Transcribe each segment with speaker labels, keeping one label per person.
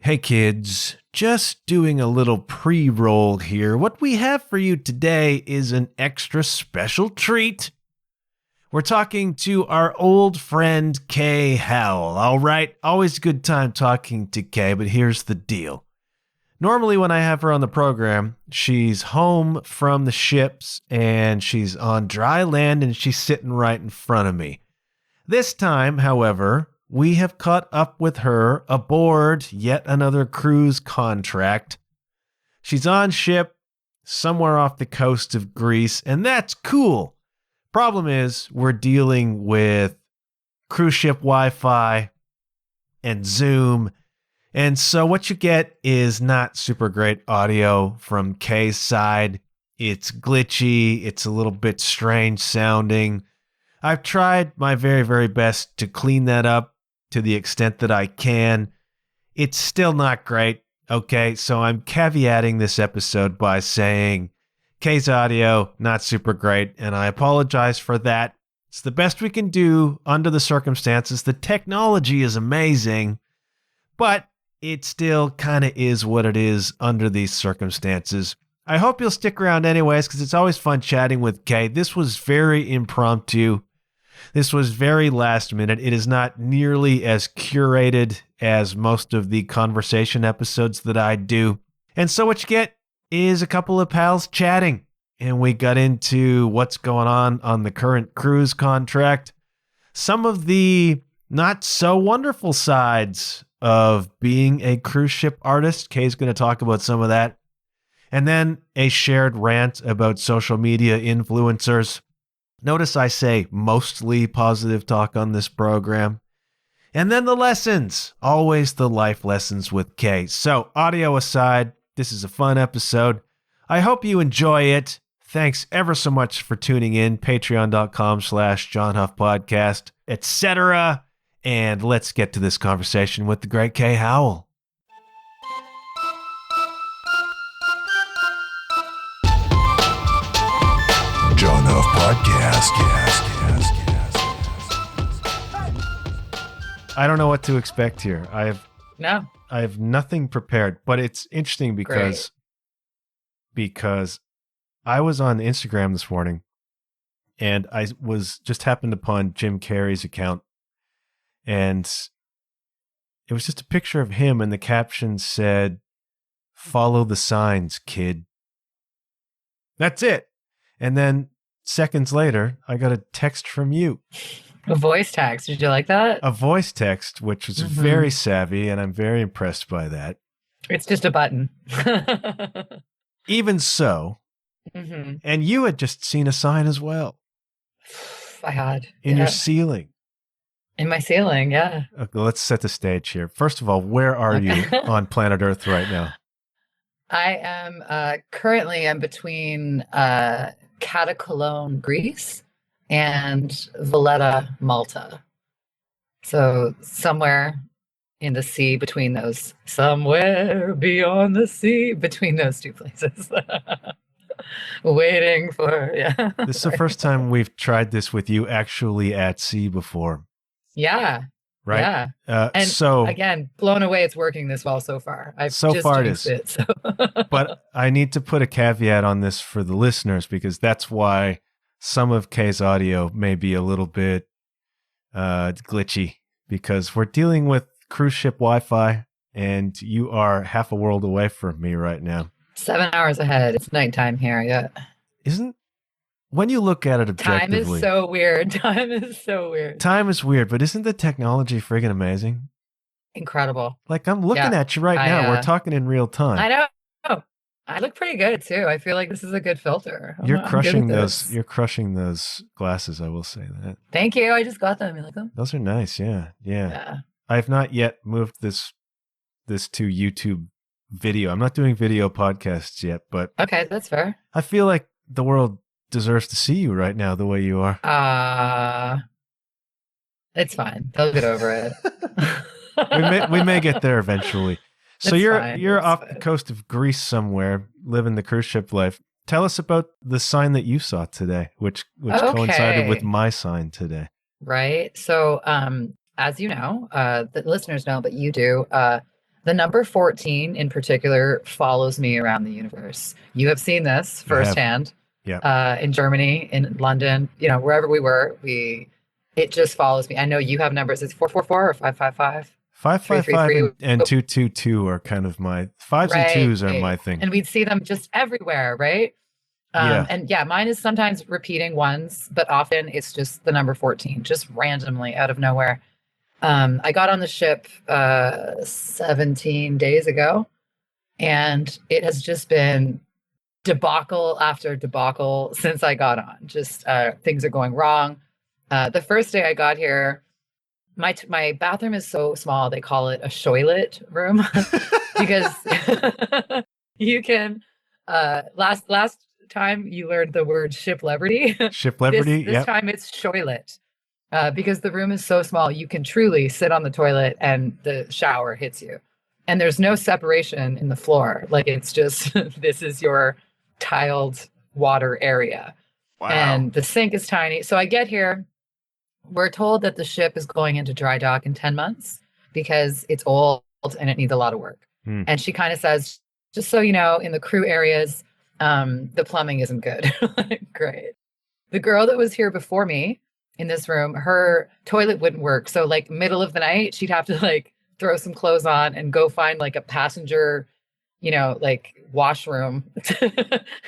Speaker 1: Hey kids, just doing a little pre-roll here. What we have for you today is an extra special treat. We're talking to our old friend Kay Howl. All right, always a good time talking to Kay, but here's the deal. Normally when I have her on the program, she's home from the ships and she's on dry land and she's sitting right in front of me. This time, however, we have caught up with her aboard yet another cruise contract. She's on ship somewhere off the coast of Greece, and that's cool. Problem is, we're dealing with cruise ship Wi-Fi and Zoom, and so what you get is not super great audio from Kay's side. It's glitchy, it's a little bit strange sounding. I've tried my very, very best to clean that up to the extent that I can. It's still not great, okay? So I'm caveating this episode by saying Kay's audio, not super great, and I apologize for that. It's the best we can do under the circumstances. The technology is amazing, but it still kind of is what it is under these circumstances. I hope you'll stick around anyways, because it's always fun chatting with Kay. This was very impromptu. This was very last minute. It is not nearly as curated as most of the conversation episodes that I do. And so what you get is a couple of pals chatting. And we got into what's going on the current cruise contract. Some of the not so wonderful sides of being a cruise ship artist. Kay's going to talk about some of that. And then a shared rant about social media influencers. Notice I say mostly positive talk on this program. And then the lessons, always the life lessons with Kay. So audio aside, this is a fun episode. I hope you enjoy it. Thanks ever so much for tuning in. Patreon.com/JohnHuffPodcast, etc. And let's get to this conversation with the great Kay Howl. John Huff Podcast. I don't know what to expect here. I have nothing prepared, but it's interesting because I was on Instagram this morning and I was just happened upon Jim Carrey's account, and it was just a picture of him, and the caption said, "Follow the signs, kid." That's it. And then seconds later, I got a text from you.
Speaker 2: A voice text. Did you like that?
Speaker 1: A voice text, which was very savvy, and I'm very impressed by that.
Speaker 2: It's just a button.
Speaker 1: Even so, and you had just seen a sign as well.
Speaker 2: I had.
Speaker 1: In your ceiling.
Speaker 2: In my ceiling, yeah. Okay,
Speaker 1: let's set the stage here. First of all, where are you on planet Earth right now?
Speaker 2: I am currently I'm between Catacolone, Greece, and Valletta, Malta. So somewhere in the sea between those, somewhere beyond the sea between those two places. Waiting for,
Speaker 1: This is the first time we've tried this with you actually at sea before.
Speaker 2: Yeah.
Speaker 1: Right.
Speaker 2: Yeah. And
Speaker 1: so
Speaker 2: again, blown away. It's working this well so far. I've
Speaker 1: so
Speaker 2: just
Speaker 1: far it
Speaker 2: jinxed
Speaker 1: is.
Speaker 2: It, so.
Speaker 1: But I need to put a caveat on this for the listeners, because that's why some of Kay's audio may be a little bit glitchy, because we're dealing with cruise ship Wi-Fi, and you are half a world away from me right now.
Speaker 2: 7 hours ahead. It's nighttime here. Yeah.
Speaker 1: When you look at it objectively,
Speaker 2: time is so weird. Time is weird,
Speaker 1: but isn't the technology friggin' amazing?
Speaker 2: Incredible.
Speaker 1: Like, I'm looking at you right now. We're talking in real time.
Speaker 2: I know. I look pretty good too. I feel like this is a good filter.
Speaker 1: You're crushing those. You're crushing those glasses. I will say that.
Speaker 2: Thank you. I just got them. You like them?
Speaker 1: Those are nice. Yeah. I've not yet moved this to YouTube video. I'm not doing video podcasts yet, but
Speaker 2: okay, that's fair.
Speaker 1: I feel like the world deserves to see you right now the way you are.
Speaker 2: It's fine. They'll get over it.
Speaker 1: we may get there eventually. So you're off the coast of Greece somewhere, living the cruise ship life. Tell us about the sign that you saw today, which coincided with my sign today.
Speaker 2: Right. So, as you know, the listeners know, but you do, The number 14 in particular follows me around the universe. You have seen this
Speaker 1: I have.
Speaker 2: firsthand
Speaker 1: Yeah.
Speaker 2: in Germany, in London, wherever we were, it just follows me. I know you have numbers. It's 444 or 555,
Speaker 1: 555
Speaker 2: 333.
Speaker 1: and 222 are kind of my fives and
Speaker 2: Right.
Speaker 1: twos are my thing.
Speaker 2: And we'd see them just everywhere, right?
Speaker 1: Yeah.
Speaker 2: And yeah, mine is sometimes repeating ones, but often it's just the number 14, just randomly out of nowhere. I got on the ship 17 days ago, and it has just been debacle after debacle since I got on. Just things are going wrong. The first day I got here, my bathroom is so small they call it a shoilet room because you can last time you learned the word ship liberty.
Speaker 1: Ship Liberty.
Speaker 2: This time it's shoilet. Because the room is so small, you can truly sit on the toilet and the shower hits you. And there's no separation in the floor. Like it's just, this is your tiled water area.
Speaker 1: Wow.
Speaker 2: And the sink is tiny. So I get here, we're told that the ship is going into dry dock in 10 months because it's old and it needs a lot of work. And she kind of says, just so you know, in the crew areas, the plumbing isn't good. Great. The girl that was here before me, in this room, her toilet wouldn't work. So like middle of the night, she'd have to like throw some clothes on and go find like a passenger, like washroom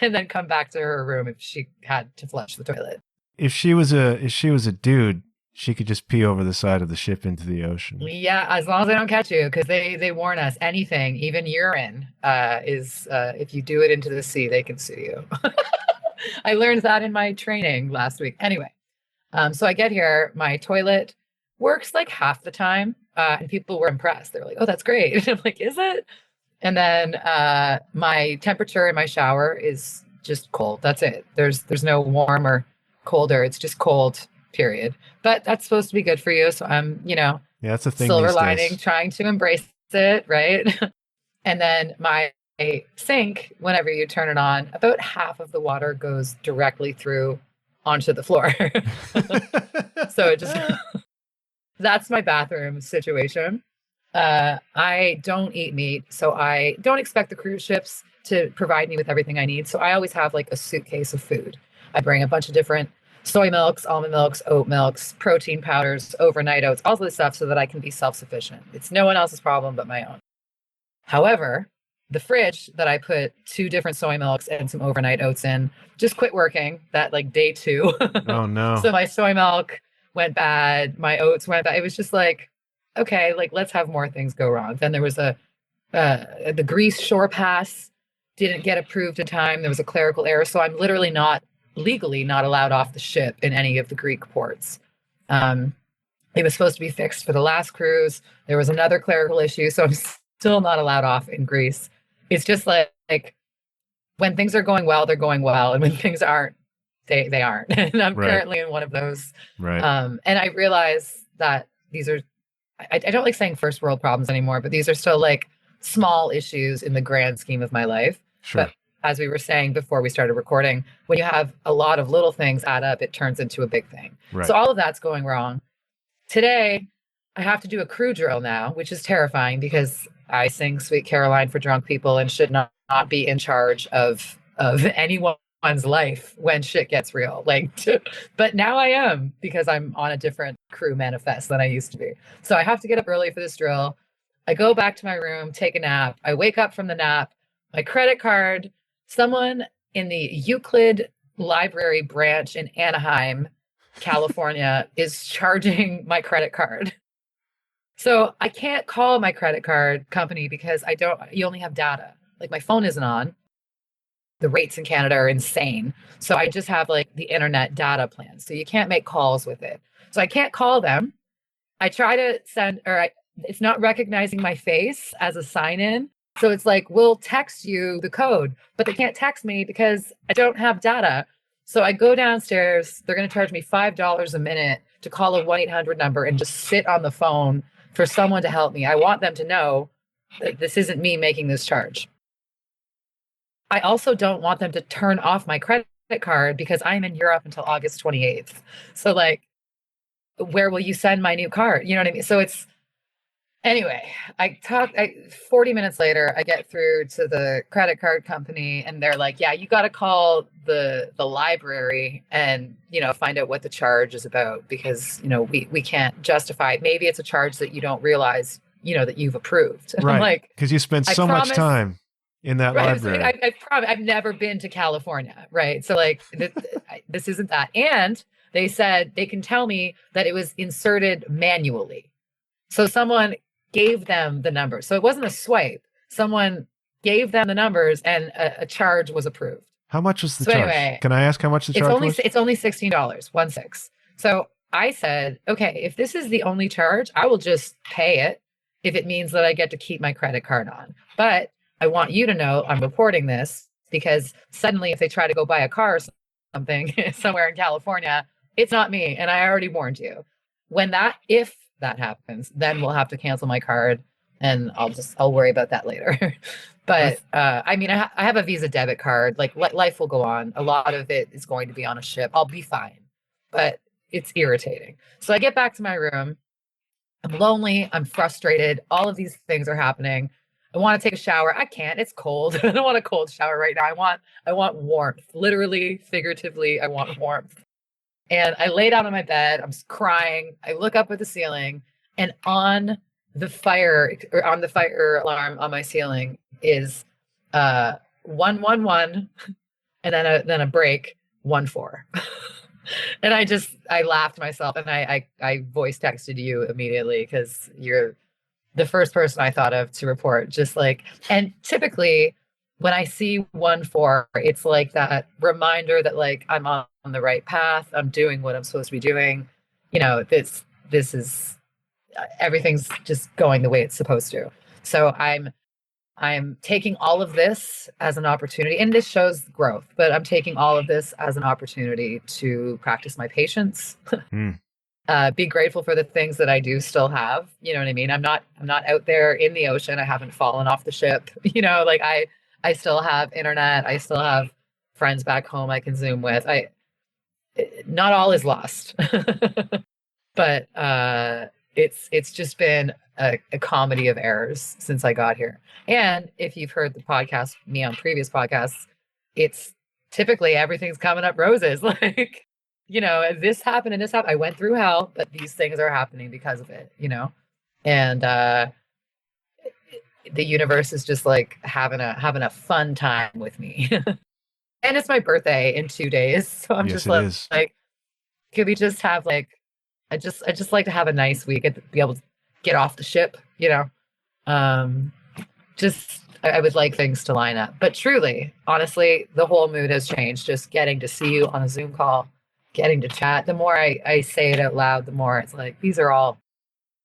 Speaker 2: and then come back to her room if she had to flush the toilet.
Speaker 1: If she was a dude, she could just pee over the side of the ship into the ocean.
Speaker 2: Yeah, as long as they don't catch you, because they warn us, anything, even urine, is if you do it into the sea, they can sue you. I learned that in my training last week. Anyway. So I get here, my toilet works like half the time, and people were impressed. They were like, "Oh, that's great." And I'm like, "Is it?" And then my temperature in my shower is just cold. That's it. There's no warm or colder. It's just cold, period. But that's supposed to be good for you. So I'm,
Speaker 1: yeah, that's a thing.
Speaker 2: Silver
Speaker 1: these
Speaker 2: lining,
Speaker 1: days.
Speaker 2: trying to embrace it, right? And then my sink, whenever you turn it on, about half of the water goes directly through onto the floor. So it just that's my bathroom situation. I don't eat meat, so I don't expect the cruise ships to provide me with everything I need. So I always have like a suitcase of food. I bring a bunch of different soy milks, almond milks, oat milks, protein powders, overnight oats, all of this stuff so that I can be self-sufficient. It's no one else's problem but my own. However, the fridge that I put 2 different soy milks and some overnight oats in just quit working that like day 2.
Speaker 1: Oh no.
Speaker 2: So my soy milk went bad, my oats went bad. It was just like, okay, like let's have more things go wrong. Then there was the Greece shore pass didn't get approved in time. There was a clerical error. So I'm literally legally not allowed off the ship in any of the Greek ports. It was supposed to be fixed for the last cruise. There was another clerical issue. So I'm still not allowed off in Greece. It's just like when things are going well, they're going well. And when things aren't, they aren't. And I'm currently in one of those.
Speaker 1: Right.
Speaker 2: And I realize that these are, I don't like saying first world problems anymore, but these are still like small issues in the grand scheme of my life.
Speaker 1: Sure.
Speaker 2: But as we were saying before we started recording, when you have a lot of little things add up, it turns into a big thing.
Speaker 1: Right.
Speaker 2: So all of that's going wrong. Today, I have to do a crew drill now, which is terrifying because I sing Sweet Caroline for drunk people and should not be in charge of anyone's life when shit gets real. But now I am because I'm on a different crew manifest than I used to be. So I have to get up early for this drill. I go back to my room, take a nap. I wake up from the nap. My credit card, someone in the Euclid Library branch in Anaheim, California, is charging my credit card. So I can't call my credit card company because you only have data. Like my phone isn't on. The rates in Canada are insane. So I just have like the internet data plan. So you can't make calls with it. So I can't call them. I try to it's not recognizing my face as a sign in. So it's like, we'll text you the code, but they can't text me because I don't have data. So I go downstairs. They're going to charge me $5 a minute to call a 1-800 number and just sit on the phone for someone to help me. I want them to know that this isn't me making this charge. I also don't want them to turn off my credit card because I'm in Europe until August 28th. So like, where will you send my new card? You know what I mean? So Anyway, 40 minutes later, I get through to the credit card company and they're like, yeah, you got to call the library and, find out what the charge is about because, we can't justify it. Maybe it's a charge that you don't realize, that you've approved. And I'm
Speaker 1: Right.
Speaker 2: like,
Speaker 1: Because you spent
Speaker 2: I
Speaker 1: so much
Speaker 2: promise-
Speaker 1: time in that
Speaker 2: right. So
Speaker 1: library.
Speaker 2: I promise I've never been to California. Right. So like this isn't that. And they said they can tell me that it was inserted manually. So someone gave them the numbers. So it wasn't a swipe. Someone gave them the numbers and a charge was approved.
Speaker 1: How much was the charge? Anyway, can I ask how much the charge was?
Speaker 2: It's only $16, 1.6. So I said, okay, if this is the only charge, I will just pay it if it means that I get to keep my credit card on. But I want you to know I'm reporting this because suddenly if they try to go buy a car or something somewhere in California, it's not me. And I already warned you. If that happens, then we'll have to cancel my card and I'll worry about that later. But I have a Visa debit card. Like life will go on. A lot of it is going to be on a ship. I'll be fine, but it's irritating. So I get back to my room. I'm lonely. I'm frustrated. All of these things are happening. I want to take a shower. I can't. It's cold. I don't want a cold shower right now. I want warmth. Literally, figuratively, I want warmth. And I lay down on my bed. I'm crying. I look up at the ceiling, and on the fire alarm on my ceiling is 111, and then a break 14. And I laughed myself, and I voice texted you immediately because you're the first person I thought of to report. Just like, and typically when I see 14, it's like that reminder that like I'm on the right path. I'm doing what I'm supposed to be doing. This is everything's just going the way it's supposed to. So I'm taking all of this as an opportunity, and this shows growth, but I'm taking all of this as an opportunity to practice my patience. Be grateful for the things that I do still have. You know what I mean? I'm not out there in the ocean. I haven't fallen off the ship. Like I still have internet. I still have friends back home I can Zoom with. Not all is lost, but it's just been a comedy of errors since I got here. And if you've heard the podcast, me on previous podcasts, it's typically everything's coming up roses. Like, this happened and this happened. I went through hell, but these things are happening because of it, and the universe is just like having a fun time with me. And it's my birthday in 2 days. So I'm just like, could we just have like, I just like to have a nice week and be able to get off the ship, I would like things to line up. But truly, honestly, the whole mood has changed. Just getting to see you on a Zoom call, getting to chat. The more I say it out loud, the more it's like, these are all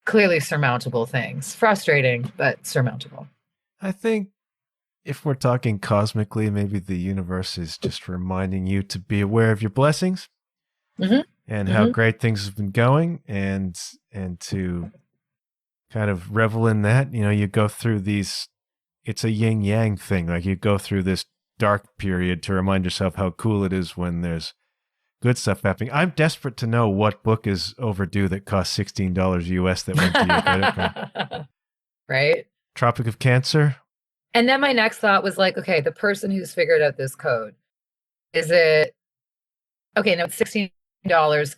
Speaker 2: clearly surmountable things. Frustrating, but surmountable.
Speaker 1: I think if we're talking cosmically, maybe the universe is just reminding you to be aware of your blessings and how great things have been going, and to kind of revel in that. You go through these, it's a yin yang thing. Like you go through this dark period to remind yourself how cool it is when there's good stuff happening. I'm desperate to know what book is overdue that costs $16 US that went to your credit card.
Speaker 2: Right?
Speaker 1: Tropic of Cancer.
Speaker 2: And then my next thought was like, okay, the person who's figured out this code, is it, okay, no, it's $16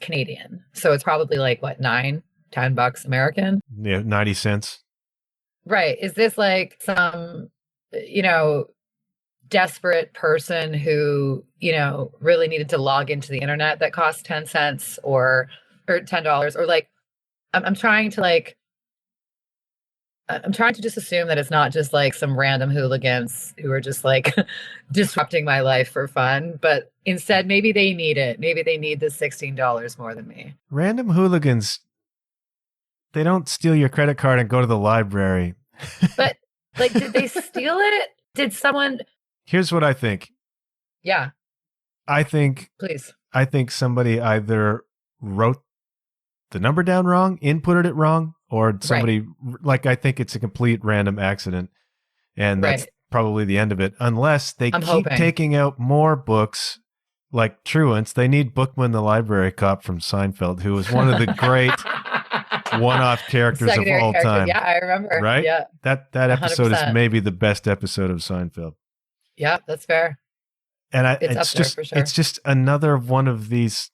Speaker 2: Canadian. So it's probably like what, $9-10 American?
Speaker 1: Yeah, 90 cents.
Speaker 2: Right. Is this like some, desperate person who, really needed to log into the internet that costs 10 cents or $10, or like, I'm trying to just assume that it's not just like some random hooligans who are just like disrupting my life for fun, but instead maybe they need it. Maybe they need the $16 more than me.
Speaker 1: Random hooligans, they don't steal your credit card and go to the library.
Speaker 2: But like, did they steal it? Did someone?
Speaker 1: Here's what I think.
Speaker 2: Yeah.
Speaker 1: Please. I think somebody either wrote the number down wrong, inputted it wrong, or somebody, like, I think it's a complete random accident. And that's probably the end of it. Unless they keep taking out more books like truants. They need Bookman the library cop from Seinfeld, who was one of the great one-off characters of
Speaker 2: Secondary
Speaker 1: all
Speaker 2: character.
Speaker 1: time.
Speaker 2: Yeah, I remember.
Speaker 1: Right?
Speaker 2: Yeah.
Speaker 1: That episode is
Speaker 2: 100%.
Speaker 1: maybe the best episode of Seinfeld.
Speaker 2: Yeah, that's fair.
Speaker 1: And
Speaker 2: It's up there for sure.
Speaker 1: It's just another one of these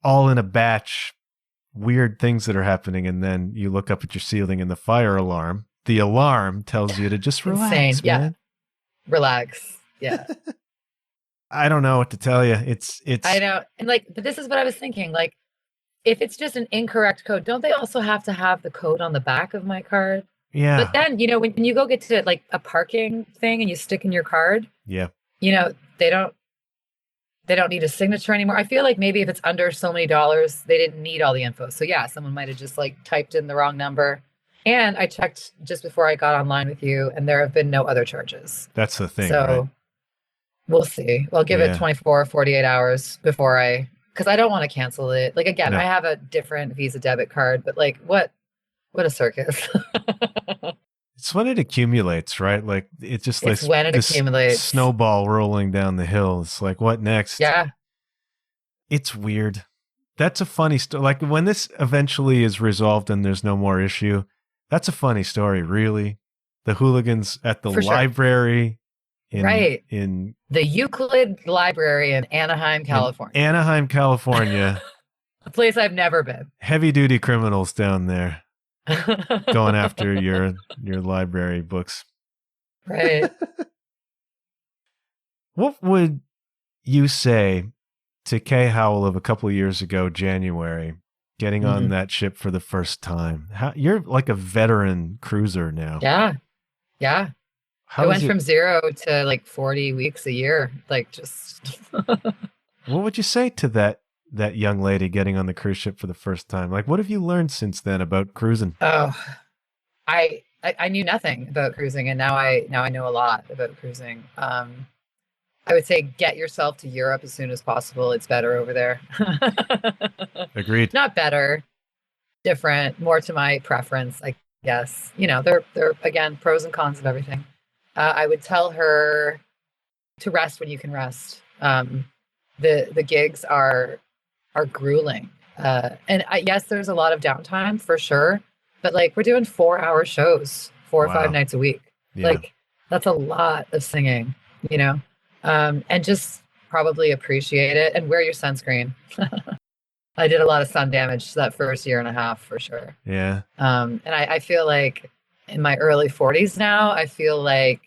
Speaker 1: all in a batch weird things that are happening, and then you look up at your ceiling and the fire alarm. The alarm tells you to just relax,
Speaker 2: Insane. Yeah.
Speaker 1: man.
Speaker 2: Relax. Yeah.
Speaker 1: I don't know what to tell you. It's
Speaker 2: I know. And like, but this is what I was thinking. Like, if it's just an incorrect code, don't they also have to have the code on the back of my card?
Speaker 1: yeah.
Speaker 2: But then, when you go get to like a parking thing and you stick in your card,
Speaker 1: Yeah.
Speaker 2: they don't need a signature anymore. I feel like maybe if it's under so many dollars, they didn't need all the info. So yeah, someone might have just like typed in the wrong number. And I checked just before I got online with you, and there have been no other charges.
Speaker 1: That's the thing.
Speaker 2: So
Speaker 1: right?
Speaker 2: we'll see. I'll give
Speaker 1: Yeah.
Speaker 2: it 24 or 48 hours before because I don't want to cancel it. Like, again,
Speaker 1: No.
Speaker 2: I have a different Visa debit card, but like, what a circus.
Speaker 1: It's when it accumulates, right? Like it's just
Speaker 2: It's
Speaker 1: like
Speaker 2: when it
Speaker 1: this
Speaker 2: accumulates.
Speaker 1: snowball rolling down the hill. It's like, what next?
Speaker 2: Yeah.
Speaker 1: It's weird. That's a funny story. Like when this eventually is resolved and there's no more issue, that's a funny story, really. The hooligans at the
Speaker 2: For sure.
Speaker 1: library
Speaker 2: Right.
Speaker 1: in
Speaker 2: The Euclid Library in Anaheim, California.
Speaker 1: Anaheim, California.
Speaker 2: A place I've never been.
Speaker 1: Heavy duty criminals down there going after your library books.
Speaker 2: Right.
Speaker 1: What would you say to Kay Howl of a couple of years ago, January, getting on that ship for the first time? You're like a veteran cruiser now.
Speaker 2: Yeah. Yeah.
Speaker 1: How
Speaker 2: I went
Speaker 1: is it-
Speaker 2: from 0 to like 40 weeks a year. Like just
Speaker 1: What would you say to that young lady getting on the cruise ship for the first time? Like, what have you learned since then about cruising?
Speaker 2: Oh, I knew nothing about cruising, and now I know a lot about cruising. I would say get yourself to Europe as soon as possible. It's better over there.
Speaker 1: Agreed.
Speaker 2: Not better, different, more to my preference, I guess. They're again pros and cons of everything. I would tell her to rest when you can rest. The gigs are grueling, and yes, there's a lot of downtime for sure. But like we're doing 4-hour shows 4 or 5 nights a week.
Speaker 1: Yeah.
Speaker 2: Like that's a lot of singing, and just probably appreciate it and wear your sunscreen. I did a lot of sun damage that first year and a half for sure.
Speaker 1: Yeah.
Speaker 2: And I feel like in my early 40s now, I feel like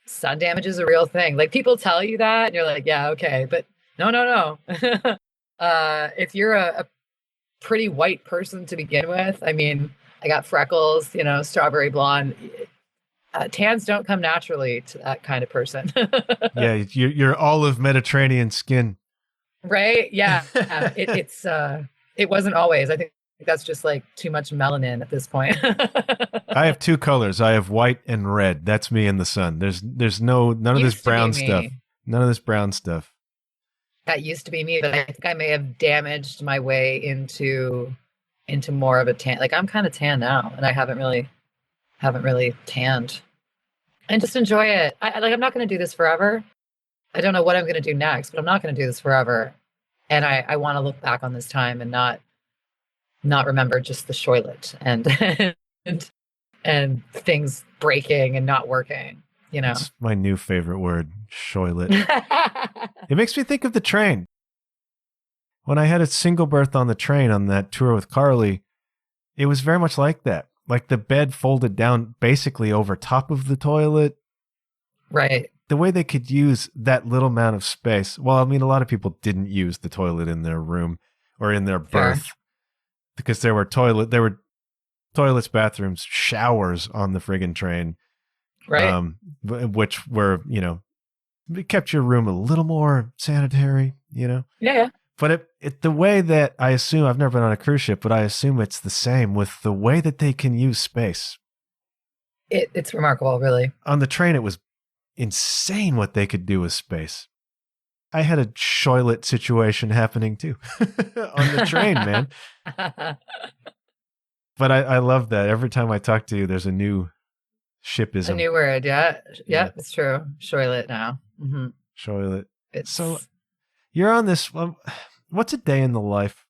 Speaker 2: sun damage is a real thing. Like people tell you that and you're like, yeah, okay. But no. If you're a pretty white person to begin with, I mean, I got freckles, strawberry blonde. Tans don't come naturally to that kind of person.
Speaker 1: Yeah, your olive Mediterranean skin.
Speaker 2: Right? Yeah. It wasn't always. I think that's just like too much melanin at this point.
Speaker 1: I have 2 colors. I have white and red. That's me in the sun. There's none of this brown stuff. None of this brown stuff.
Speaker 2: That used to be me, but I think I may have damaged my way into more of a tan. Like I'm kind of tan now, and I haven't really tanned. And just enjoy it. I'm not going to do this forever. I don't know what I'm going to do next, but I'm not going to do this forever. And I want to look back on this time and not remember just the shoilet and things breaking and not working.
Speaker 1: It's my new favorite word, shoilet. It makes me think of the train. When I had a single berth on the train on that tour with Carly, it was very much like that. Like the bed folded down basically over top of the toilet.
Speaker 2: Right.
Speaker 1: The way they could use that little amount of space. Well, I mean, a lot of people didn't use the toilet in their room or in their berth because there were toilets, bathrooms, showers on the friggin' train.
Speaker 2: Right.
Speaker 1: Which were, it kept your room a little more sanitary,
Speaker 2: Yeah.
Speaker 1: But the way that I assume, I've never been on a cruise ship, but I assume it's the same with the way that they can use space.
Speaker 2: It's remarkable, really.
Speaker 1: On the train, it was insane what they could do with space. I had a shoilet situation happening too on the train, man. But I love that. Every time I talk to you, there's a new shipism.
Speaker 2: A new word, yeah. It's true. Shoilet now. Mm-hmm.
Speaker 1: Shoilet. So you're on this. What's a day in the life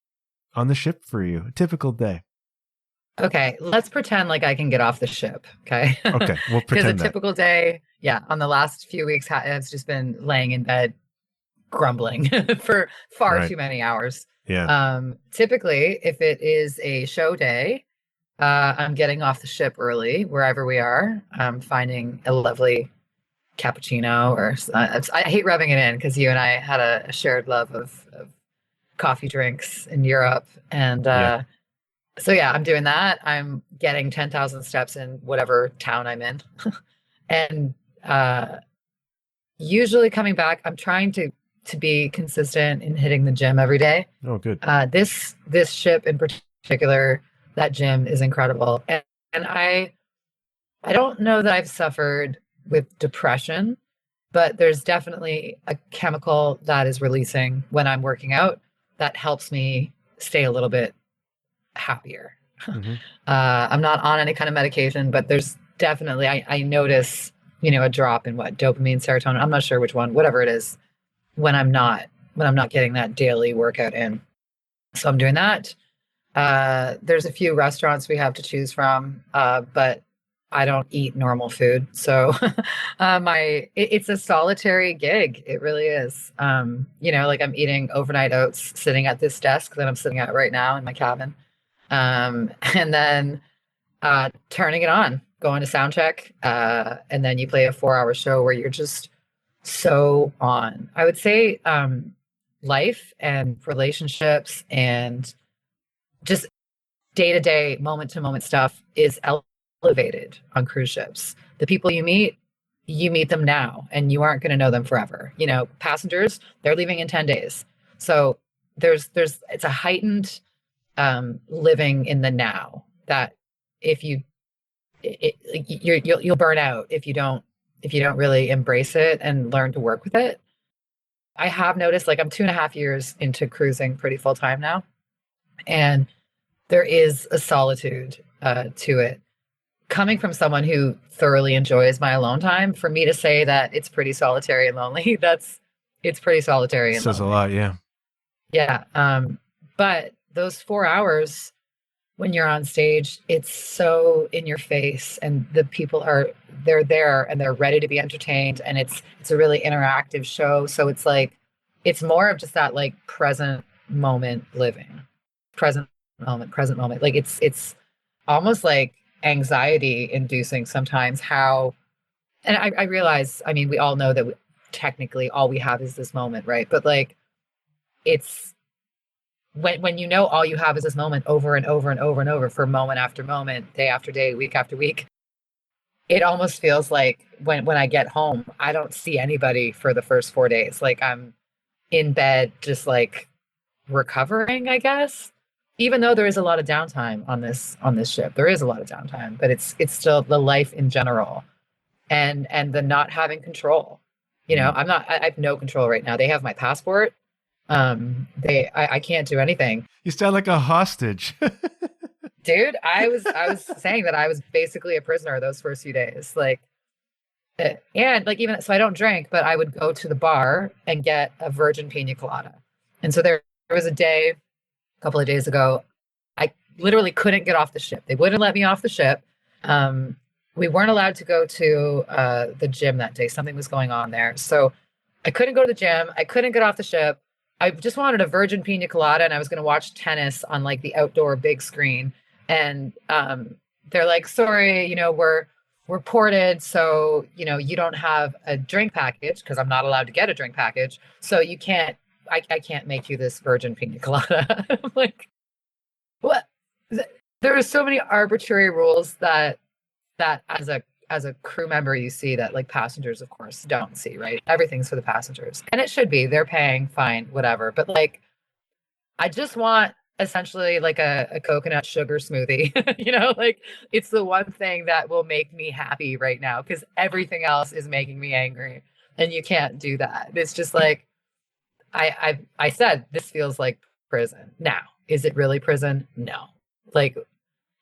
Speaker 1: on the ship for you? A typical day.
Speaker 2: Okay, let's pretend like I can get off the ship. Okay.
Speaker 1: Okay, we'll
Speaker 2: Because a
Speaker 1: pretend that.
Speaker 2: typical day, yeah, on the last few weeks has just been laying in bed grumbling for far
Speaker 1: Right.
Speaker 2: too many hours.
Speaker 1: Yeah.
Speaker 2: Typically, if it is a show day, I'm getting off the ship early wherever we are. I'm finding a lovely cappuccino, or I hate rubbing it in because you and I had a shared love of coffee drinks in Europe, and
Speaker 1: Yeah.
Speaker 2: so yeah, I'm doing that. I'm getting 10,000 steps in whatever town I'm in, and uh, usually coming back, I'm trying to be consistent in hitting the gym every day.
Speaker 1: Oh, good.
Speaker 2: This ship in particular, that gym is incredible, and I don't know that I've suffered with depression, but there's definitely a chemical that is releasing when I'm working out that helps me stay a little bit happier.
Speaker 1: Hmm.
Speaker 2: I'm not on any kind of medication, but there's definitely I notice, a drop in what dopamine, serotonin. I'm not sure which one, whatever it is, when I'm not getting that daily workout in. So I'm doing that. There's a few restaurants we have to choose from, but I don't eat normal food, so it's a solitary gig. It really is. Like I'm eating overnight oats, sitting at this desk that I'm sitting at right now in my cabin, and then turning it on, going to sound check, and then you play a 4-hour show where you're just so on. I would say life and relationships and just day to day, moment to moment stuff is elevated on cruise ships. The people you meet them now, and you aren't going to know them forever. Passengers, they're leaving in 10 days. So it's a heightened living in the now that if you'll burn out if you don't really embrace it and learn to work with it. I have noticed, like, I'm 2.5 years into cruising pretty full time now, and there is a solitude to it. Coming from someone who thoroughly enjoys my alone time, for me to say that it's pretty solitary and lonely, it's pretty solitary and
Speaker 1: Says a
Speaker 2: lonely.
Speaker 1: lot. Yeah.
Speaker 2: Yeah. But those 4 hours when you're on stage, it's so in your face, and the people they're there and they're ready to be entertained, and it's a really interactive show. So it's like it's more of just that, like, present moment living, present moment. Like it's almost like anxiety inducing sometimes how, and I realize, I mean, we all know that technically all we have is this moment, right? But like it's when all you have is this moment over and over and over and over for moment after moment, day after day, week after week, it almost feels like when I get home, I don't see anybody for the first 4 days. Like I'm in bed, just like recovering, I guess. Even though there is a lot of downtime on this ship, there is a lot of downtime, but it's still the life in general, and the not having control.
Speaker 1: Mm.
Speaker 2: I have no control right now. They have my passport. I can't do anything.
Speaker 1: You sound like a hostage.
Speaker 2: Dude, I was saying that I was basically a prisoner those first few days. Like, and like, even so, I don't drink, but I would go to the bar and get a virgin pina colada. And so there was a day, a couple of days ago, I literally couldn't get off the ship. They wouldn't let me off the ship. We weren't allowed to go to the gym that day. Something was going on there. So I couldn't go to the gym. I couldn't get off the ship. I just wanted a virgin pina colada, and I was going to watch tennis on like the outdoor big screen. And they're like, sorry, we're ported, so you don't have a drink package, because I'm not allowed to get a drink package. So you can't. I can't make you this virgin pina colada. I'm like, what? There are so many arbitrary rules that as a crew member you see that, like, passengers of course don't see, right? Everything's for the passengers, and it should be. They're paying, fine, whatever. But like, I just want essentially like a coconut sugar smoothie. Like, it's the one thing that will make me happy right now, because everything else is making me angry, and you can't do that. It's just like, I said this feels like prison. Now, is it really prison? No. Like,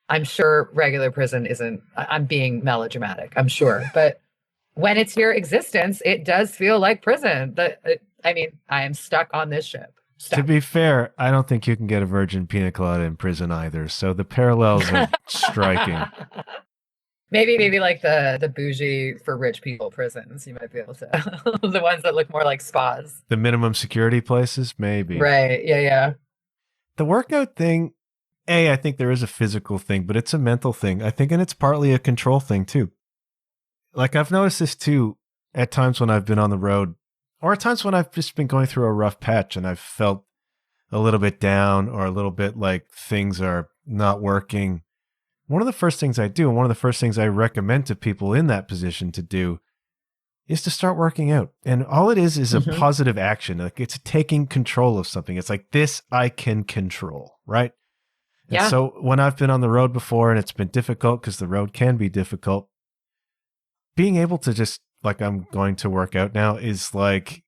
Speaker 2: I'm sure regular prison isn't. I'm being melodramatic, I'm sure, but when it's your existence, it does feel like prison. I mean, I am stuck on this ship.
Speaker 1: To be fair, I don't think you can get a virgin pina colada in prison either. So the parallels are striking.
Speaker 2: Maybe like the bougie for rich people prisons. You might be able to the ones that look more like spas.
Speaker 1: The minimum security places, maybe.
Speaker 2: Right. Yeah.
Speaker 1: The workout thing, I think there is a physical thing, but it's a mental thing. I think, and it's partly a control thing too. Like I've noticed this too at times when I've been on the road, or at times when I've just been going through a rough patch and I've felt a little bit down or a little bit like things are not working. One of the first things I do, and one of the first things I recommend to people in that position to do, is to start working out. And all it is a positive action. Like it's taking control of something. It's like, this I can control, right?
Speaker 2: Yeah.
Speaker 1: And so when I've been on the road before and it's been difficult, because the road can be difficult, being able to just, like I'm going to work out now, is like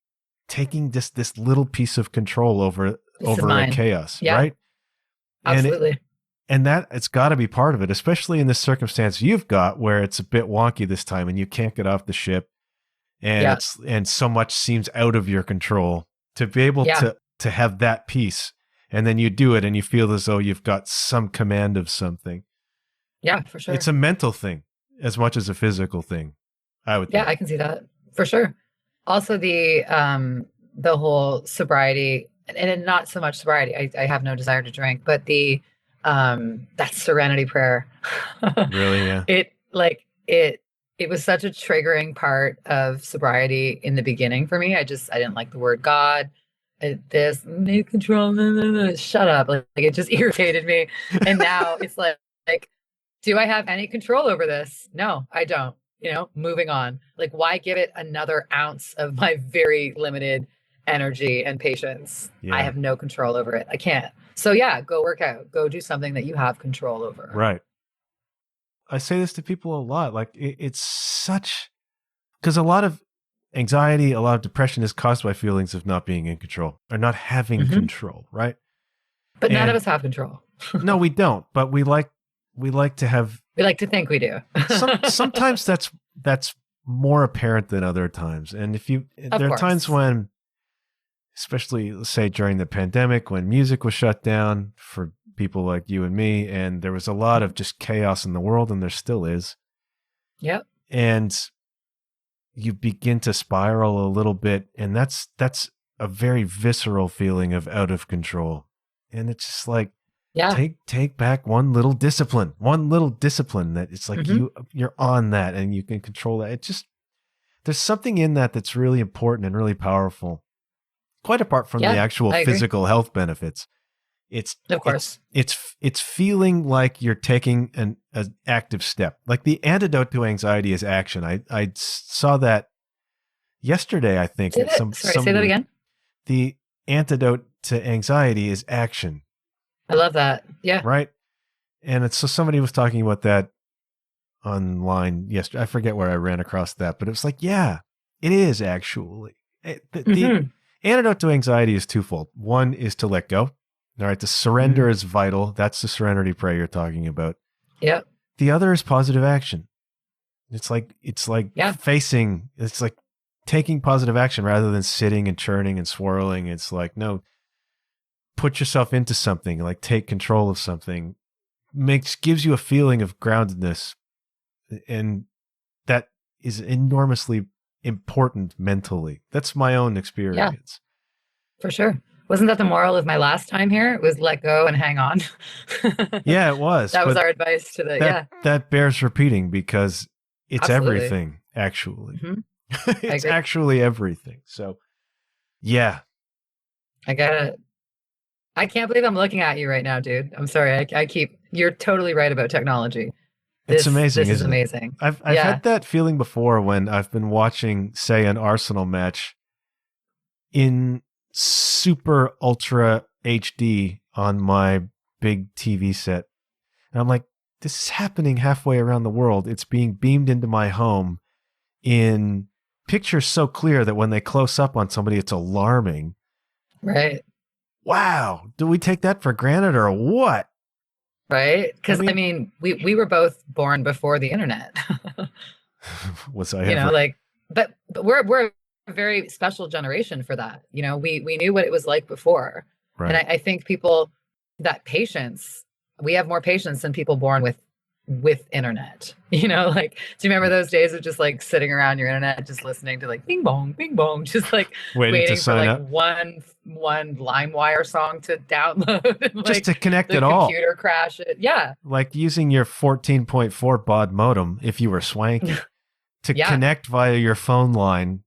Speaker 1: taking just this little piece of control over a chaos, right?
Speaker 2: Absolutely.
Speaker 1: And that it's got to be part of it, especially in this circumstance you've got where it's a bit wonky this time and you can't get off the ship and and so much seems out of your control. To be able to have that piece, and then you do it and you feel as though you've got some command of something.
Speaker 2: Yeah, for sure.
Speaker 1: It's a mental thing as much as a physical thing, I would think.
Speaker 2: Yeah, I can see that for sure. Also the whole sobriety, and not so much sobriety. I have no desire to drink, but the that serenity prayer.
Speaker 1: Really? Yeah.
Speaker 2: It was such a triggering part of sobriety in the beginning for me. I didn't like the word God. This need control. Shut up. Like it just irritated me. And now it's like, do I have any control over this? No, I don't. Moving on. Like, why give it another ounce of my very limited energy and patience? Yeah. I have no control over it. I can't. So yeah, go work out. Go do something that you have control over.
Speaker 1: Right. I say this to people a lot. Like it's such, because a lot of anxiety, a lot of depression is caused by feelings of not being in control or not having control, right?
Speaker 2: But none of us have control.
Speaker 1: No, we don't. But we like to have.
Speaker 2: We like to think we do.
Speaker 1: Sometimes that's more apparent than other times. And there are times when, especially let's say during the pandemic, when music was shut down for people like you and me, and there was a lot of just chaos in the world, and there still is.
Speaker 2: Yep. And
Speaker 1: you begin to spiral a little bit, and that's a very visceral feeling of out of control. And it's just like, take back one little discipline that it's like you're on that and you can control that. It just, there's something in that that's really important and really powerful. Quite apart from the actual physical health benefits. It's of course it's feeling like you're taking an active step. Like the antidote to anxiety is action. I saw that yesterday, I think.
Speaker 2: Say that again.
Speaker 1: The antidote to anxiety is action.
Speaker 2: I love that. Yeah.
Speaker 1: Right. And so somebody was talking about that online yesterday. I forget where I ran across that, but it was like, yeah, it is actually. The antidote to anxiety is twofold. One is to let go. All right. The surrender is vital. That's the serenity prayer you're talking about.
Speaker 2: Yep.
Speaker 1: The other is positive action. It's like facing, it's like taking positive action rather than sitting and churning and swirling. It's like, no, put yourself into something, like take control of something, gives you a feeling of groundedness. And that is enormously important mentally. That's my own experience.
Speaker 2: Yeah, for sure. Wasn't that the moral of my last time here? It was let go and hang on.
Speaker 1: Yeah, it was.
Speaker 2: That was our advice to
Speaker 1: that bears repeating because it's everything, actually. It's actually everything. So, yeah.
Speaker 2: I can't believe I'm looking at you right now, dude. I'm sorry. You're totally right about technology.
Speaker 1: It's amazing.
Speaker 2: This is amazing.
Speaker 1: I've had that feeling before when I've been watching, say, an Arsenal match in super ultra HD on my big TV set. And I'm like, this is happening halfway around the world. It's being beamed into my home in pictures so clear that when they close up on somebody, it's alarming.
Speaker 2: Right.
Speaker 1: Wow. Do we take that for granted or what?
Speaker 2: Right. Because I mean, we were both born before the internet.
Speaker 1: Was I ever?
Speaker 2: But we're a very special generation for that. You know, we knew what it was like before. And
Speaker 1: Right.
Speaker 2: I think people, that patience, we have more patience than people born with internet. You know, like, do you remember those days of just like sitting around your internet, just listening to like bing bong, just like
Speaker 1: Waiting to
Speaker 2: waiting for
Speaker 1: sign
Speaker 2: like
Speaker 1: up.
Speaker 2: one LimeWire song to download and
Speaker 1: Just
Speaker 2: like
Speaker 1: to connect
Speaker 2: the
Speaker 1: at all.
Speaker 2: computer crash it. Yeah.
Speaker 1: Like using your 14.4 baud modem, if you were swanky, to
Speaker 2: Yeah.
Speaker 1: connect via your phone line.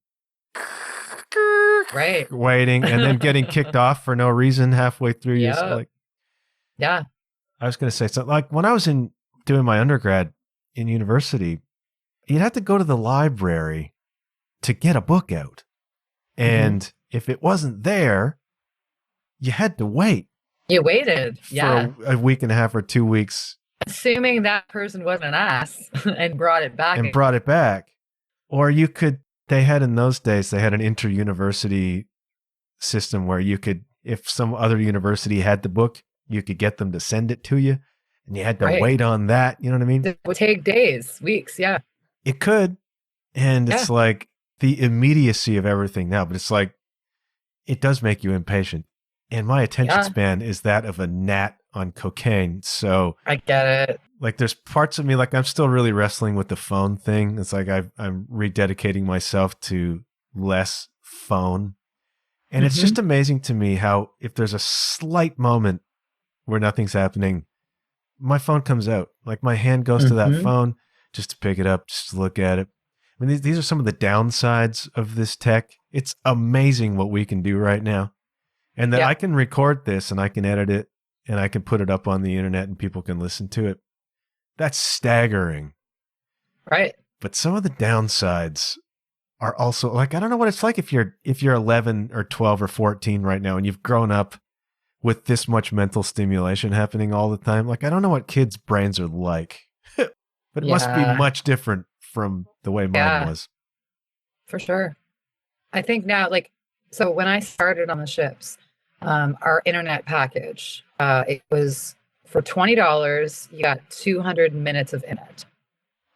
Speaker 2: Right.
Speaker 1: Waiting and then getting kicked off for no reason halfway through.
Speaker 2: Yeah.
Speaker 1: Like,
Speaker 2: Yeah.
Speaker 1: I was going to say something like when I was doing my undergrad in university, you'd have to go to the library to get a book out. And if it wasn't there, you had to wait.
Speaker 2: You waited.
Speaker 1: For a week and a half or 2 weeks.
Speaker 2: Assuming that person wasn't an ass and brought it back.
Speaker 1: And brought it back. Or you could, they had in those days, they had an inter-university system where you could, if some other university had the book, you could get them to send it to you. And you had to wait on that. You know what I mean?
Speaker 2: It would take days, weeks. Yeah.
Speaker 1: It could. And it's like the immediacy of everything now. But it's like, it does make you impatient. And my attention span is that of a gnat on cocaine. So
Speaker 2: I get it.
Speaker 1: Like there's parts of me, like I'm still really wrestling with the phone thing. It's like I'm rededicating myself to less phone. And it's just amazing to me how if there's a slight moment where nothing's happening, my phone comes out. Like my hand goes to that phone just to pick it up, just to look at it. I mean, these are some of the downsides of this tech. It's amazing what we can do right now. And that I can record this and I can edit it and I can put it up on the internet and people can listen to it. That's staggering.
Speaker 2: Right.
Speaker 1: But some of the downsides are also like, I don't know what it's like if you're 11 or 12 or 14 right now and you've grown up with this much mental stimulation happening all the time. Like, I don't know what kids' brains are like, but it must be much different from the way mine was.
Speaker 2: For sure. I think now, like, so when I started on the ships, our internet package, it was for $20, you got 200 minutes of internet.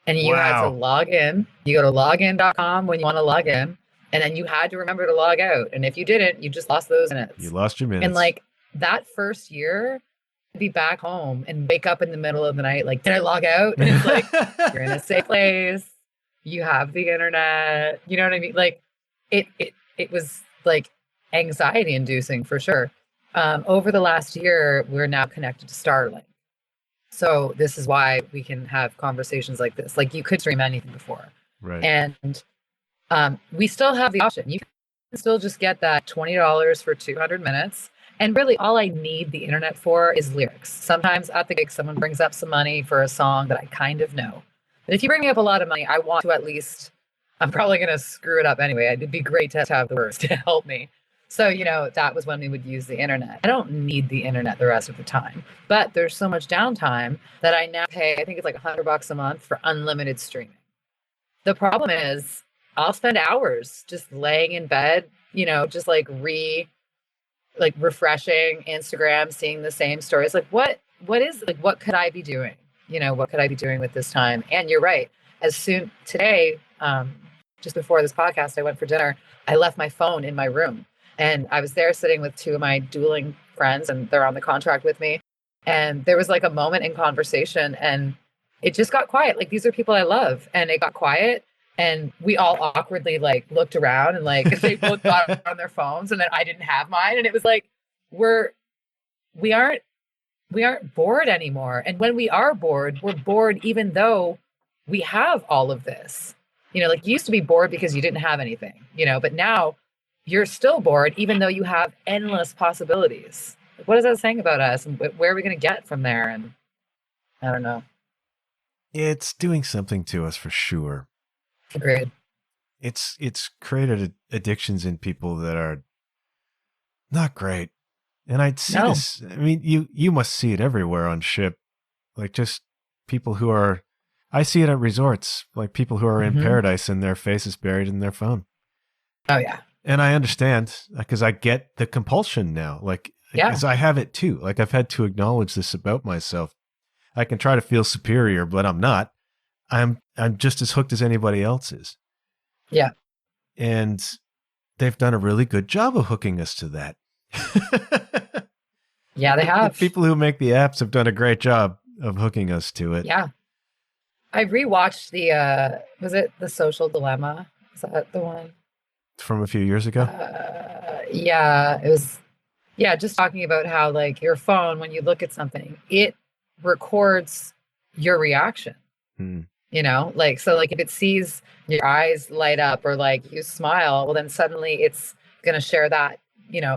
Speaker 2: And you had to log in. You go to login.com when you want to log in. And then you had to remember to log out. And if you didn't, you just lost those minutes.
Speaker 1: You lost your minutes.
Speaker 2: And like that first year, I'd be back home and wake up in the middle of the night, like, did I log out? And it's like, you're in a safe place. You have the internet. You know what I mean? Like it was like anxiety inducing for sure. Over the last year, we're now connected to Starlink. So this is why we can have conversations like this. Like you could stream anything before.
Speaker 1: Right.
Speaker 2: And we still have the option. You can still just get that $20 for 200 minutes. And really all I need the internet for is lyrics. Sometimes at the gig, someone brings up some money for a song that I kind of know. But if you bring me up a lot of money, I want to at least, I'm probably going to screw it up anyway. It'd be great to have the words to help me. So, you know, that was when we would use the internet. I don't need the internet the rest of the time, but there's so much downtime that I now pay, I think it's like $100 a month for unlimited streaming. The problem is I'll spend hours just laying in bed, you know, just like refreshing Instagram, seeing the same stories. Like what could I be doing? You know, what could I be doing with this time? And you're right. Today, just before this podcast, I went for dinner. I left my phone in my room. And I was there sitting with two of my dueling friends and they're on the contract with me. And there was like a moment in conversation and it just got quiet. Like these are people I love and it got quiet and we all awkwardly like looked around and like they both got on their phones and then I didn't have mine. And it was like, we aren't bored anymore. And when we are bored, we're bored even though we have all of this. You know, like you used to be bored because you didn't have anything, you know, but now you're still bored, even though you have endless possibilities. What is that saying about us? And where are we going to get from there? And I don't know.
Speaker 1: It's doing something to us for sure.
Speaker 2: Agreed.
Speaker 1: It's created addictions in people that are not great. And I'd see this. I mean, you must see it everywhere on ship. Like just people who are, I see it at resorts, like people who are in paradise and their face is buried in their phone.
Speaker 2: Oh, yeah.
Speaker 1: And I understand because I get the compulsion now. Like, because I have it too. Like I've had to acknowledge this about myself. I can try to feel superior, but I'm not. I'm just as hooked as anybody else is.
Speaker 2: Yeah.
Speaker 1: And they've done a really good job of hooking us to that.
Speaker 2: Yeah, they have.
Speaker 1: The people who make the apps have done a great job of hooking us to it.
Speaker 2: Yeah. I rewatched was it The Social Dilemma? Is that the one?
Speaker 1: From a few years ago?
Speaker 2: Yeah, it was. Yeah, just talking about how like your phone, when you look at something, it records your reaction. You know, like, so like if it sees your eyes light up or like you smile, well, then suddenly it's going to share that,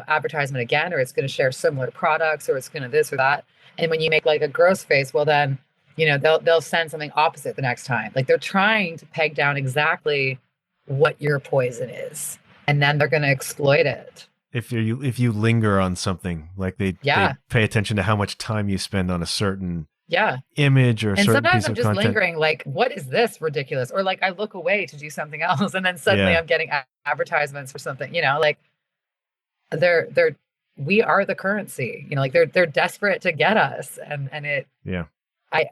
Speaker 2: advertisement again, or it's going to share similar products, or it's going to this or that. And when you make like a gross face, well, then, they'll send something opposite the next time. Like they're trying to peg down exactly what your poison is, and then they're going to exploit it.
Speaker 1: If you linger on something, like they pay attention to how much time you spend on a certain image or a certain piece of content. And sometimes I'm just
Speaker 2: lingering, like, what is this ridiculous? Or like I look away to do something else, and then suddenly I'm getting advertisements for something. Like we are the currency. Like they're desperate to get us, and it. Yeah. I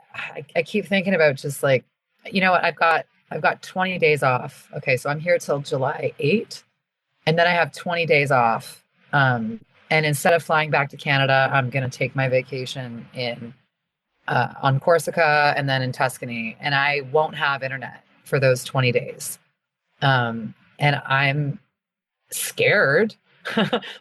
Speaker 2: keep thinking about just like, what I've got 20 days off. Okay, so I'm here till July 8th. And then I have 20 days off. And instead of flying back to Canada, I'm going to take my vacation on Corsica and then in Tuscany. And I won't have internet for those 20 days. And I'm scared,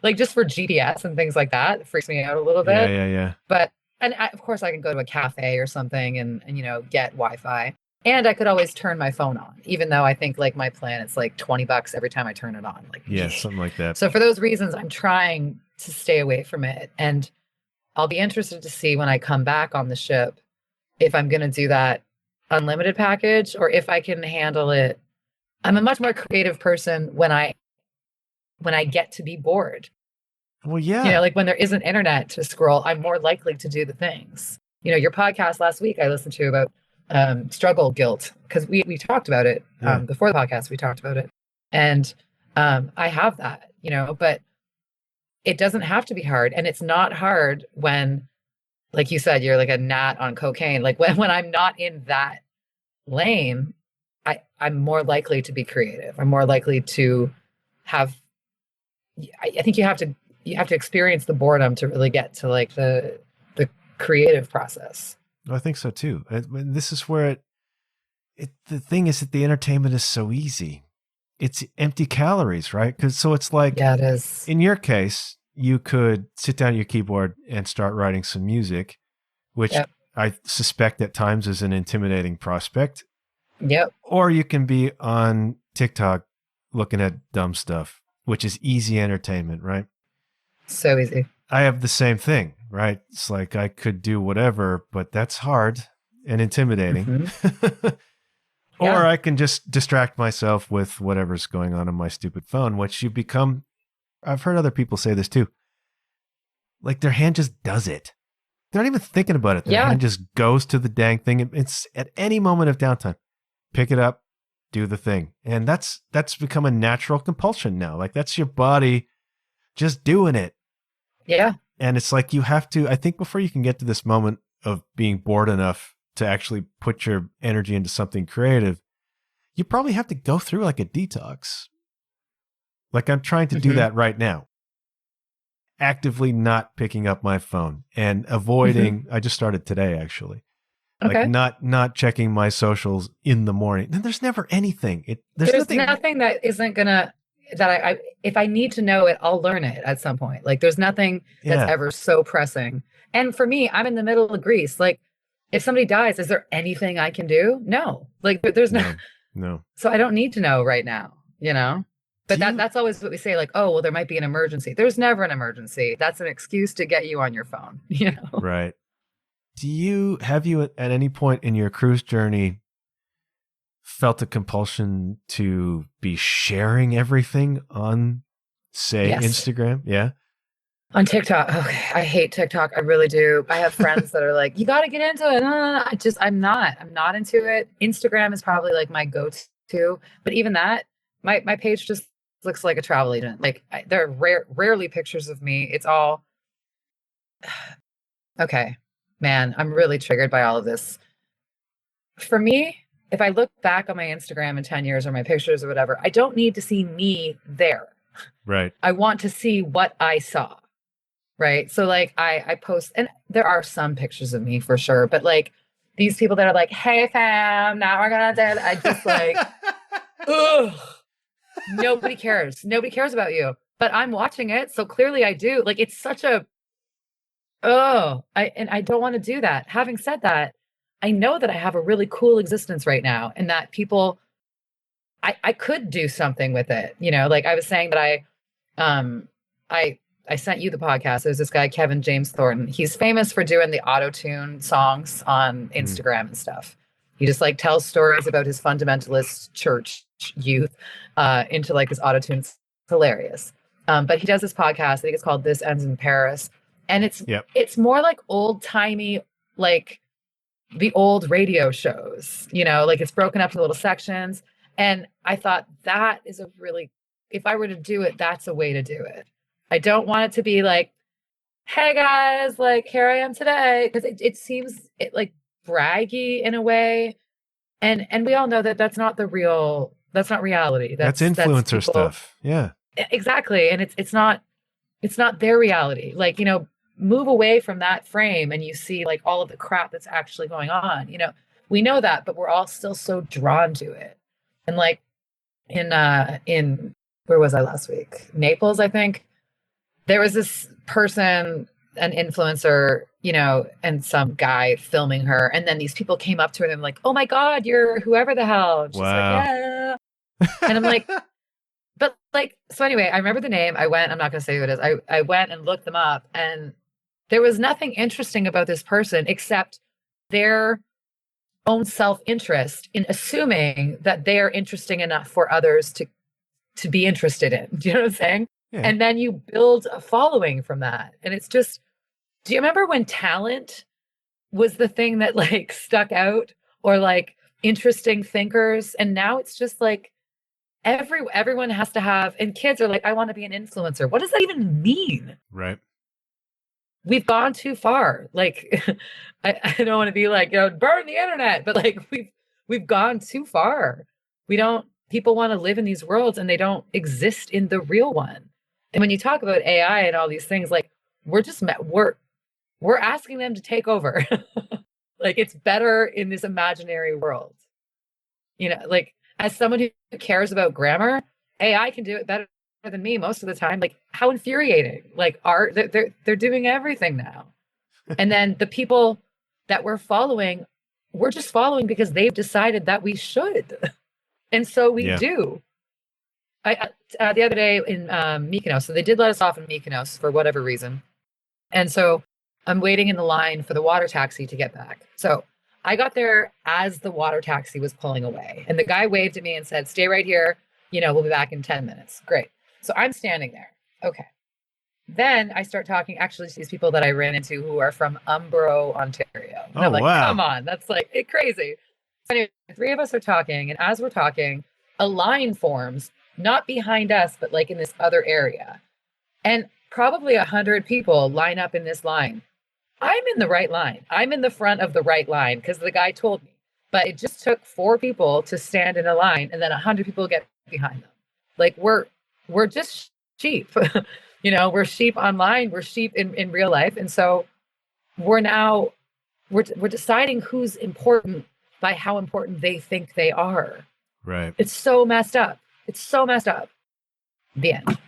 Speaker 2: like just for GPS and things like that. It freaks me out a little bit.
Speaker 1: Yeah.
Speaker 2: But, of course I can go to a cafe or something and get Wi-Fi. And I could always turn my phone on, even though I think like my plan, it's like $20 every time I turn it on. Like,
Speaker 1: something like that.
Speaker 2: So for those reasons, I'm trying to stay away from it. And I'll be interested to see when I come back on the ship, if I'm going to do that unlimited package or if I can handle it. I'm a much more creative person when I get to be bored.
Speaker 1: Well, yeah.
Speaker 2: Like when there isn't internet to scroll, I'm more likely to do the things. Your podcast last week, I listened to about struggle guilt, because we talked about it before the podcast. We talked about it, and I have that, but it doesn't have to be hard, and it's not hard when, like you said, you're like a gnat on cocaine. Like when I'm not in that lane, I'm more likely to be creative. I'm more likely to have. I think you have to experience the boredom to really get to like the creative process.
Speaker 1: I think so too. And this is where the thing is that the entertainment is so easy. It's empty calories, right? So it's like,
Speaker 2: it is.
Speaker 1: In your case, you could sit down at your keyboard and start writing some music, which I suspect at times is an intimidating prospect.
Speaker 2: Yep.
Speaker 1: Or you can be on TikTok looking at dumb stuff, which is easy entertainment, right?
Speaker 2: So easy.
Speaker 1: I have the same thing, right? It's like I could do whatever, but that's hard and intimidating. Mm-hmm. Or I can just distract myself with whatever's going on my stupid phone, which you become. I've heard other people say this too. Like their hand just does it. They're not even thinking about it. Their hand just goes to the dang thing. It's at any moment of downtime. Pick it up, do the thing. And that's become a natural compulsion now. Like that's your body just doing it.
Speaker 2: Yeah.
Speaker 1: And it's like you have to, I think before you can get to this moment of being bored enough to actually put your energy into something creative, you probably have to go through like a detox. Like I'm trying to do that right now. Actively not picking up my phone and avoiding, I just started today actually. Like not checking my socials in the morning. And there's never anything. There's
Speaker 2: nothing that isn't gonna, that I if I need to know it, I'll learn it at some point. Like there's nothing that's ever so pressing. And for me, I'm in the middle of Greece. Like if somebody dies, is there anything I can do? No. Like there's
Speaker 1: no.
Speaker 2: So I don't need to know right now, But that's always what we say, like, oh, well, there might be an emergency. There's never an emergency. That's an excuse to get you on your phone,
Speaker 1: Right. Have you at any point in your cruise journey felt a compulsion to be sharing everything on, say, Instagram? Yeah.
Speaker 2: On TikTok. Okay. I hate TikTok. I really do. I have friends that are like, you got to get into it. I'm not into it. Instagram is probably like my go-to, but even that, my page just looks like a travel agent. Like there are rarely pictures of me. It's all, okay, man, I'm really triggered by all of this. For me, if I look back on my Instagram in 10 years or my pictures or whatever, I don't need to see me there.
Speaker 1: Right.
Speaker 2: I want to see what I saw. Right. So like I post, and there are some pictures of me for sure, but like these people that are like, hey fam, now we're gonna do it. I just like, ugh. Nobody cares. Nobody cares about you. But I'm watching it. So clearly I do. Like it's such a I don't want to do that. Having said that, I know that I have a really cool existence right now and that people I could do something with it. You know, like I was saying that um I sent you the podcast. There's this guy, Kevin James Thornton. He's famous for doing the auto-tune songs on Instagram and stuff. He just like tells stories about his fundamentalist church youth into like this auto-tune. It's hilarious. But he does this podcast. I think it's called This Ends in Paris. And it's more like old-timey, like the old radio shows, you know, like it's broken up into little sections. And I thought that is a really, if I were to do it, that's a way to do it. I don't want it to be like, hey guys, like here I am today. Because it seems like braggy in a way. And we all know that that's not reality.
Speaker 1: That's influencer stuff. Yeah.
Speaker 2: Exactly. And it's not their reality. Like, you know, move away from that frame and you see like all of the crap that's actually going on. You know, we know that, but we're all still so drawn to it. And like in where was I last week? Naples, I think. There was this person, an influencer, you know, and some guy filming her. And then these people came up to her and like, oh my God, you're whoever the hell. And she's like, yeah. And I'm like, but like, so anyway, I remember the name. I went, I'm not going to say who it is. I went and looked them up and there was nothing interesting about this person except their own self-interest in assuming that they're interesting enough for others to be interested in. Do you know what I'm saying? Yeah. And then you build a following from that. And it's just, do you remember when talent was the thing that like stuck out or like interesting thinkers? And now it's just like everyone has to have, and kids are like, I want to be an influencer. What does that even mean?
Speaker 1: Right.
Speaker 2: We've gone too far. Like, I don't want to be like, you know, burn the internet, but like we've gone too far. People want to live in these worlds and they don't exist in the real one. And when you talk about AI and all these things, like we're asking them to take over. Like it's better in this imaginary world. You know, like as someone who cares about grammar, AI can do it better than me most of the time. Like how infuriating. Like art, they're doing everything now. And then the people that we're following, we're just following because they've decided that we should. And so we do. The other day in Mykonos, so they did let us off in Mykonos for whatever reason. And so I'm waiting in the line for the water taxi to get back. So I got there as the water taxi was pulling away. And the guy waved at me and said, stay right here. You know, we'll be back in 10 minutes. Great. So I'm standing there. Okay. Then I start talking actually to these people that I ran into who are from Umbro, Ontario. And I'm like, come on, that's like crazy. So anyway, the three of us are talking. And as we're talking, a line forms, not behind us, but like in this other area. And probably 100 people line up in this line. I'm in the right line. I'm in the front of the right line because the guy told me. But it just took 4 people to stand in a line and then 100 people get behind them. Like we're just sheep. You know, we're sheep online, we're sheep in real life. And so we're deciding who's important by how important they think they are.
Speaker 1: Right.
Speaker 2: It's so messed up. It's so messed up. The end.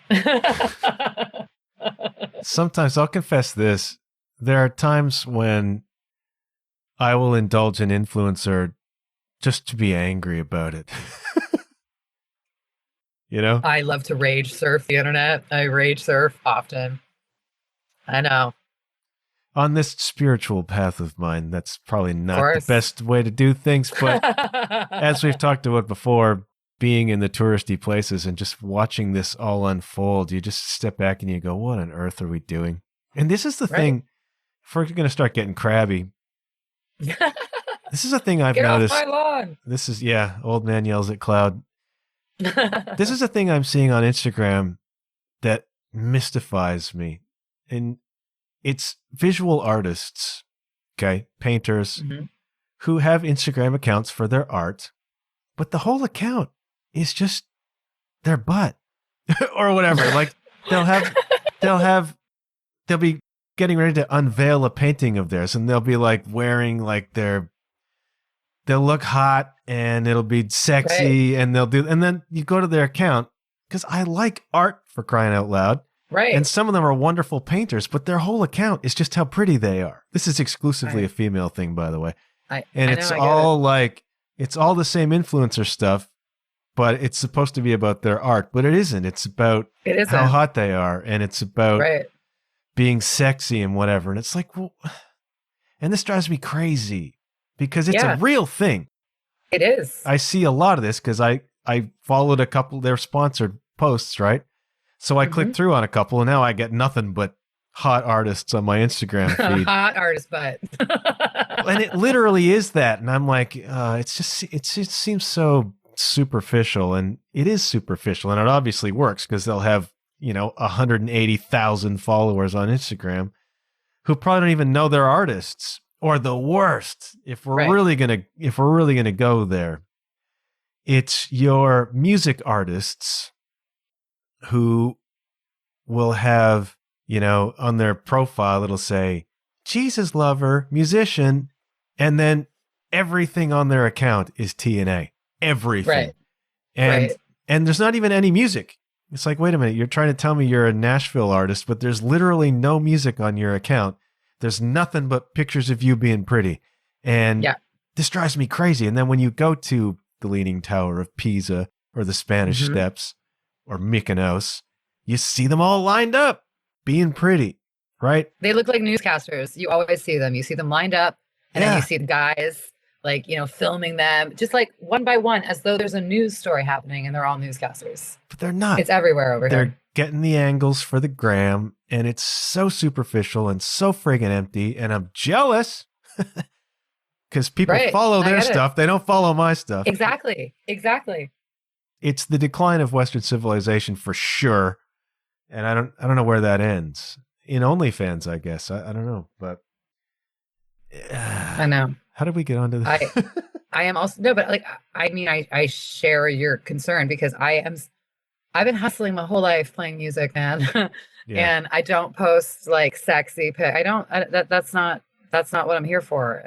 Speaker 1: Sometimes I'll confess this. There are times when I will indulge an influencer just to be angry about it. You know?
Speaker 2: I love to rage surf the internet. I rage surf often. I know.
Speaker 1: On this spiritual path of mine, that's probably not the best way to do things. But as we've talked about before, being in the touristy places and just watching this all unfold, you just step back and you go, what on earth are we doing? And this is the thing, if we're going to start getting crabby, this is a thing I've noticed.
Speaker 2: Get off my lawn.
Speaker 1: This is, old man yells at cloud. This is a thing I'm seeing on Instagram that mystifies me. And it's visual artists, painters, who have Instagram accounts for their art, but the whole account is just their butt. or whatever. Like they'll be getting ready to unveil a painting of theirs, and they'll be like wearing like they'll look hot and it'll be sexy,
Speaker 2: Right.
Speaker 1: and then you go to their account, because I like art, for crying out loud.
Speaker 2: Right.
Speaker 1: And some of them are wonderful painters, but their whole account is just how pretty they are. This is exclusively a female thing, by the way. It's all the same influencer stuff, but it's supposed to be about their art, but it isn't. It's about how hot they are, and it's about being sexy and whatever. And it's like, well, and this drives me crazy because it's a real thing.
Speaker 2: It is.
Speaker 1: I see a lot of this because I followed a couple of their sponsored posts, right? So I clicked through on a couple, and now I get nothing but hot artists on my Instagram feed.
Speaker 2: Hot artist butt.
Speaker 1: And it literally is that. And I'm like, it just seems so superficial, and it is superficial, and it obviously works because they'll have 180,000 followers on Instagram who probably don't even know they're artists. Or the worst, if we're really gonna go there, it's your music artists who will have on their profile it'll say Jesus lover, musician, and then everything on their account is TNA. Everything. And there's not even any music. It's like, wait a minute, you're trying to tell me you're a Nashville artist, but there's literally no music on your account. There's nothing but pictures of you being pretty. And this drives me crazy. And then when you go to the Leaning Tower of Pisa or the Spanish Steps or Mykonos, you see them all lined up being pretty, right?
Speaker 2: They look like newscasters. You always see them. You see them lined up, and then you see the guys filming them just like one by one as though there's a news story happening, and they're all newscasters.
Speaker 1: But they're not.
Speaker 2: It's everywhere over here.
Speaker 1: They're getting the angles for the gram, and it's so superficial and so friggin' empty, and I'm jealous because people follow their stuff. They don't follow my stuff.
Speaker 2: Exactly.
Speaker 1: It's the decline of Western civilization for sure, and I don't know where that ends. In OnlyFans, I guess. I don't know, but
Speaker 2: I know.
Speaker 1: How did we get onto this?
Speaker 2: I am also no, but I share your concern because I've been hustling my whole life playing music, man. And I don't post like sexy pic. That's not what I'm here for.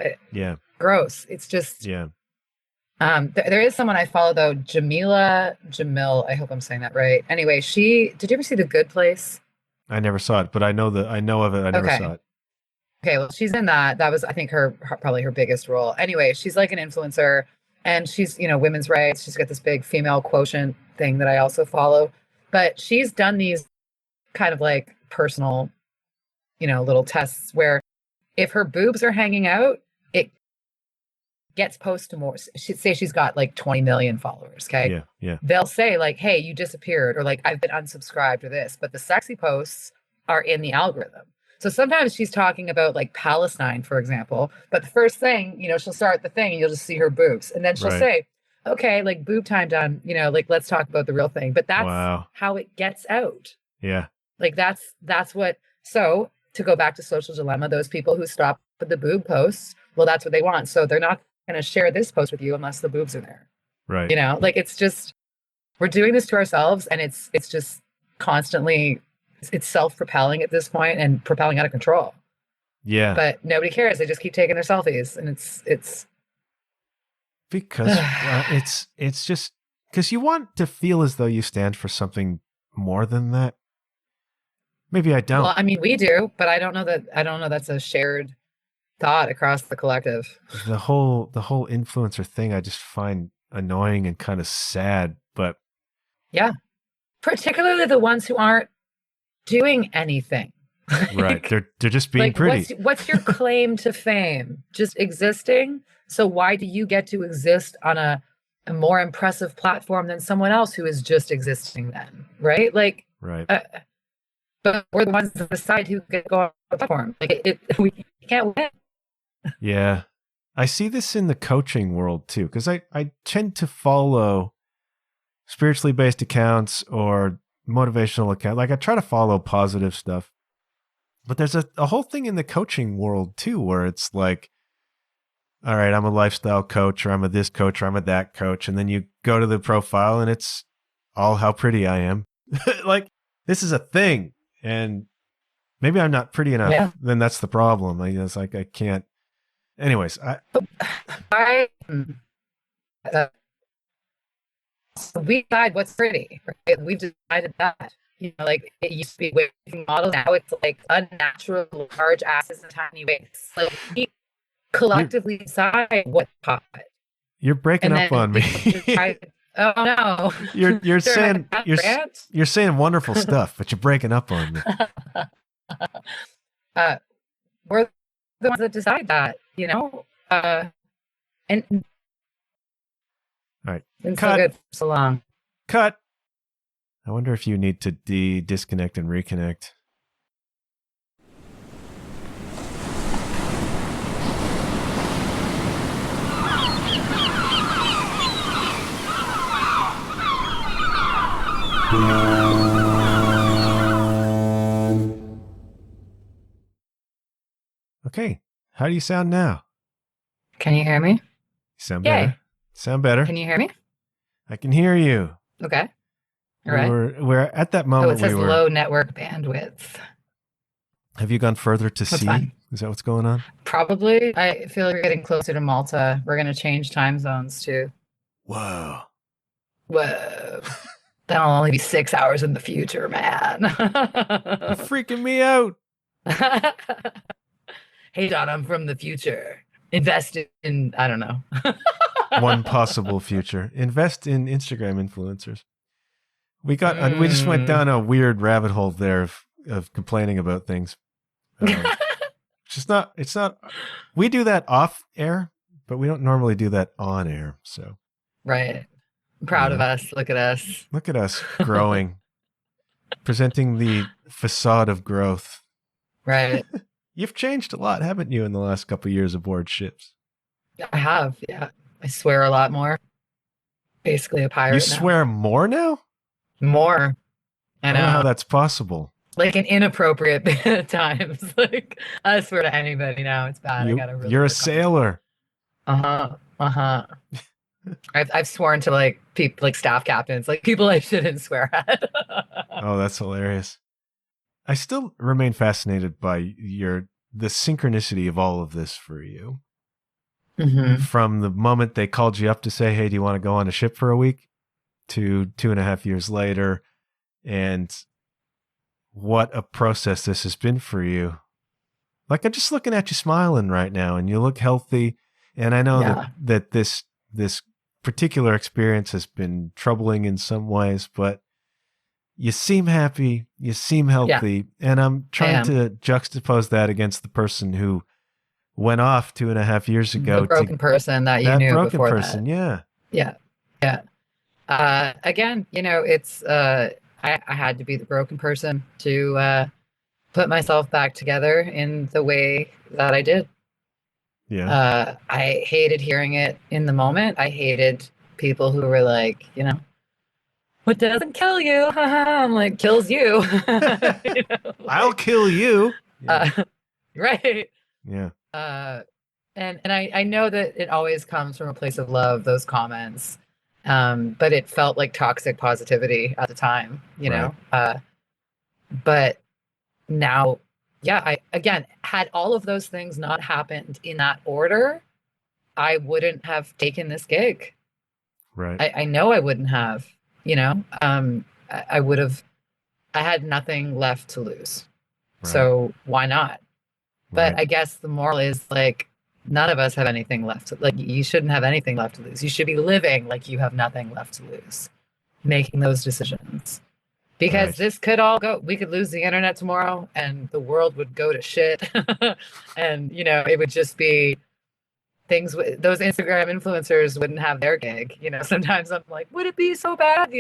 Speaker 2: Gross. It's just there is someone I follow though, Jamil. I hope I'm saying that right. Anyway, did you ever see The Good Place?
Speaker 1: I never saw it, but I know of it. I never saw it.
Speaker 2: Okay, well, she's in that. That was, I think, probably her biggest role. Anyway, she's like an influencer, and she's, women's rights. She's got this big female quotient thing that I also follow. But she's done these kind of like personal, little tests where if her boobs are hanging out, it gets posted to more. She'd say she's got like 20 million followers. Okay.
Speaker 1: Yeah.
Speaker 2: They'll say like, hey, you disappeared, or like, I've been unsubscribed or this, but the sexy posts are in the algorithm. So sometimes she's talking about like Palestine, for example, but the first thing, she'll start the thing and you'll just see her boobs. And then she'll say, okay, like boob time done, like, let's talk about the real thing. But that's how it gets out.
Speaker 1: Yeah.
Speaker 2: Like that's what, so to go back to Social Dilemma, those people who stop with the boob posts, well, that's what they want. So they're not going to share this post with you unless the boobs are there.
Speaker 1: Right.
Speaker 2: Like it's just, we're doing this to ourselves, and it's just constantly, it's self-propelling at this point and propelling out of control.
Speaker 1: Yeah.
Speaker 2: But nobody cares. They just keep taking their selfies, and it's
Speaker 1: because it's just because you want to feel as though you stand for something more than that. Maybe I don't.
Speaker 2: Well, I mean, we do, but I don't know that's a shared thought across the collective.
Speaker 1: The whole influencer thing I just find annoying and kind of sad, but
Speaker 2: yeah. Particularly the ones who aren't doing anything.
Speaker 1: Right. They're just being
Speaker 2: like,
Speaker 1: pretty.
Speaker 2: What's your claim to fame? Just existing? So why do you get to exist on a more impressive platform than someone else who is just existing then? Right? Like,
Speaker 1: right.
Speaker 2: But we're the ones that decide who get to go on the platform. Like we can't win.
Speaker 1: Yeah. I see this in the coaching world too, because I tend to follow spiritually based accounts or motivational accounts. Like I try to follow positive stuff. But there's a whole thing in the coaching world too, where it's like, all right, I'm a lifestyle coach, or I'm a this coach, or I'm a that coach. And then you go to the profile and it's all how pretty I am. Like, this is a thing. And maybe I'm not pretty enough.
Speaker 2: Yeah.
Speaker 1: Then that's the problem. It's like, I can't. Anyways,
Speaker 2: I we decide what's pretty, right? We've decided that. Like it used to be waving model. Now it's like unnatural large asses and tiny waists. Like we collectively decide what's hot.
Speaker 1: you're breaking
Speaker 2: And
Speaker 1: up
Speaker 2: then
Speaker 1: on me.
Speaker 2: oh no.
Speaker 1: You're saying
Speaker 2: rant?
Speaker 1: you're saying wonderful stuff, but you're breaking up on me.
Speaker 2: We're the ones that decide that, and
Speaker 1: All right.
Speaker 2: been
Speaker 1: Cut.
Speaker 2: so good for so long.
Speaker 1: Cut. I wonder if you need to disconnect and reconnect. Okay. How do you sound now?
Speaker 2: Can you hear me?
Speaker 1: You sound better.
Speaker 2: Yay.
Speaker 1: Sound better.
Speaker 2: Can you hear me?
Speaker 1: I can hear you.
Speaker 2: Okay. All right.
Speaker 1: We're at that
Speaker 2: Oh,
Speaker 1: moment
Speaker 2: it says
Speaker 1: we were.
Speaker 2: low network bandwidth.
Speaker 1: Have you gone further to
Speaker 2: That's
Speaker 1: C?
Speaker 2: fine.
Speaker 1: Is that what's going on?
Speaker 2: Probably. I feel like we're getting closer to Malta. We're going to change time zones too.
Speaker 1: Whoa.
Speaker 2: Whoa. That'll only be 6 hours in the future, man.
Speaker 1: You're freaking me out.
Speaker 2: Hey, Don, I'm from the future. Invest in, I don't know.
Speaker 1: One possible future. Invest in Instagram influencers. We just went down a weird rabbit hole there of complaining about things. It's not, we do that off air, but we don't normally do that on air. So,
Speaker 2: Right. I'm proud of us. Look at us.
Speaker 1: Look at us growing, presenting the facade of growth.
Speaker 2: Right.
Speaker 1: You've changed a lot, haven't you, in the last couple of years aboard ships?
Speaker 2: I have. Yeah. I swear a lot more. Basically a pirate.
Speaker 1: You
Speaker 2: now.
Speaker 1: swear more now?
Speaker 2: More.
Speaker 1: I don't know how that's possible.
Speaker 2: Like in inappropriate times. Like I swear to anybody now, it's bad.
Speaker 1: You're a sailor.
Speaker 2: Uh-huh. I've sworn to like people, like staff captains, like people I shouldn't swear at.
Speaker 1: Oh, that's hilarious. I still remain fascinated by the synchronicity of all of this for you.
Speaker 2: Mm-hmm.
Speaker 1: From the moment they called you up to say, hey, do you want to go on a ship for a week, to 2.5 years later, and what a process this has been for you. Like, I'm just looking at you smiling right now, and you look healthy. And I know that this particular experience has been troubling in some ways, but you seem happy, you seem healthy, and I'm trying to juxtapose that against the person who went off 2.5 years ago.
Speaker 2: The broken person that you knew before that. Yeah. Again, it's I had to be the broken person to put myself back together in the way that I did.
Speaker 1: Yeah.
Speaker 2: I hated hearing it in the moment. I hated people who were like, what doesn't kill you? I'm like, kills you.
Speaker 1: I'll kill you.
Speaker 2: Right.
Speaker 1: Yeah.
Speaker 2: And I know that it always comes from a place of love, those comments. But it felt like toxic positivity at the time, know. But now, I again had all of those things not happened in that order, I wouldn't have taken this gig.
Speaker 1: Right.
Speaker 2: I know I wouldn't have, I would have. I had nothing left to lose, so why not? But I guess the moral is like, none of us have anything left. Like, you shouldn't have anything left to lose. You should be living like you have nothing left to lose, making those decisions. Because this could all go, we could lose the internet tomorrow and the world would go to shit. And, it would just be things, those Instagram influencers wouldn't have their gig. Sometimes I'm like, would it be so bad?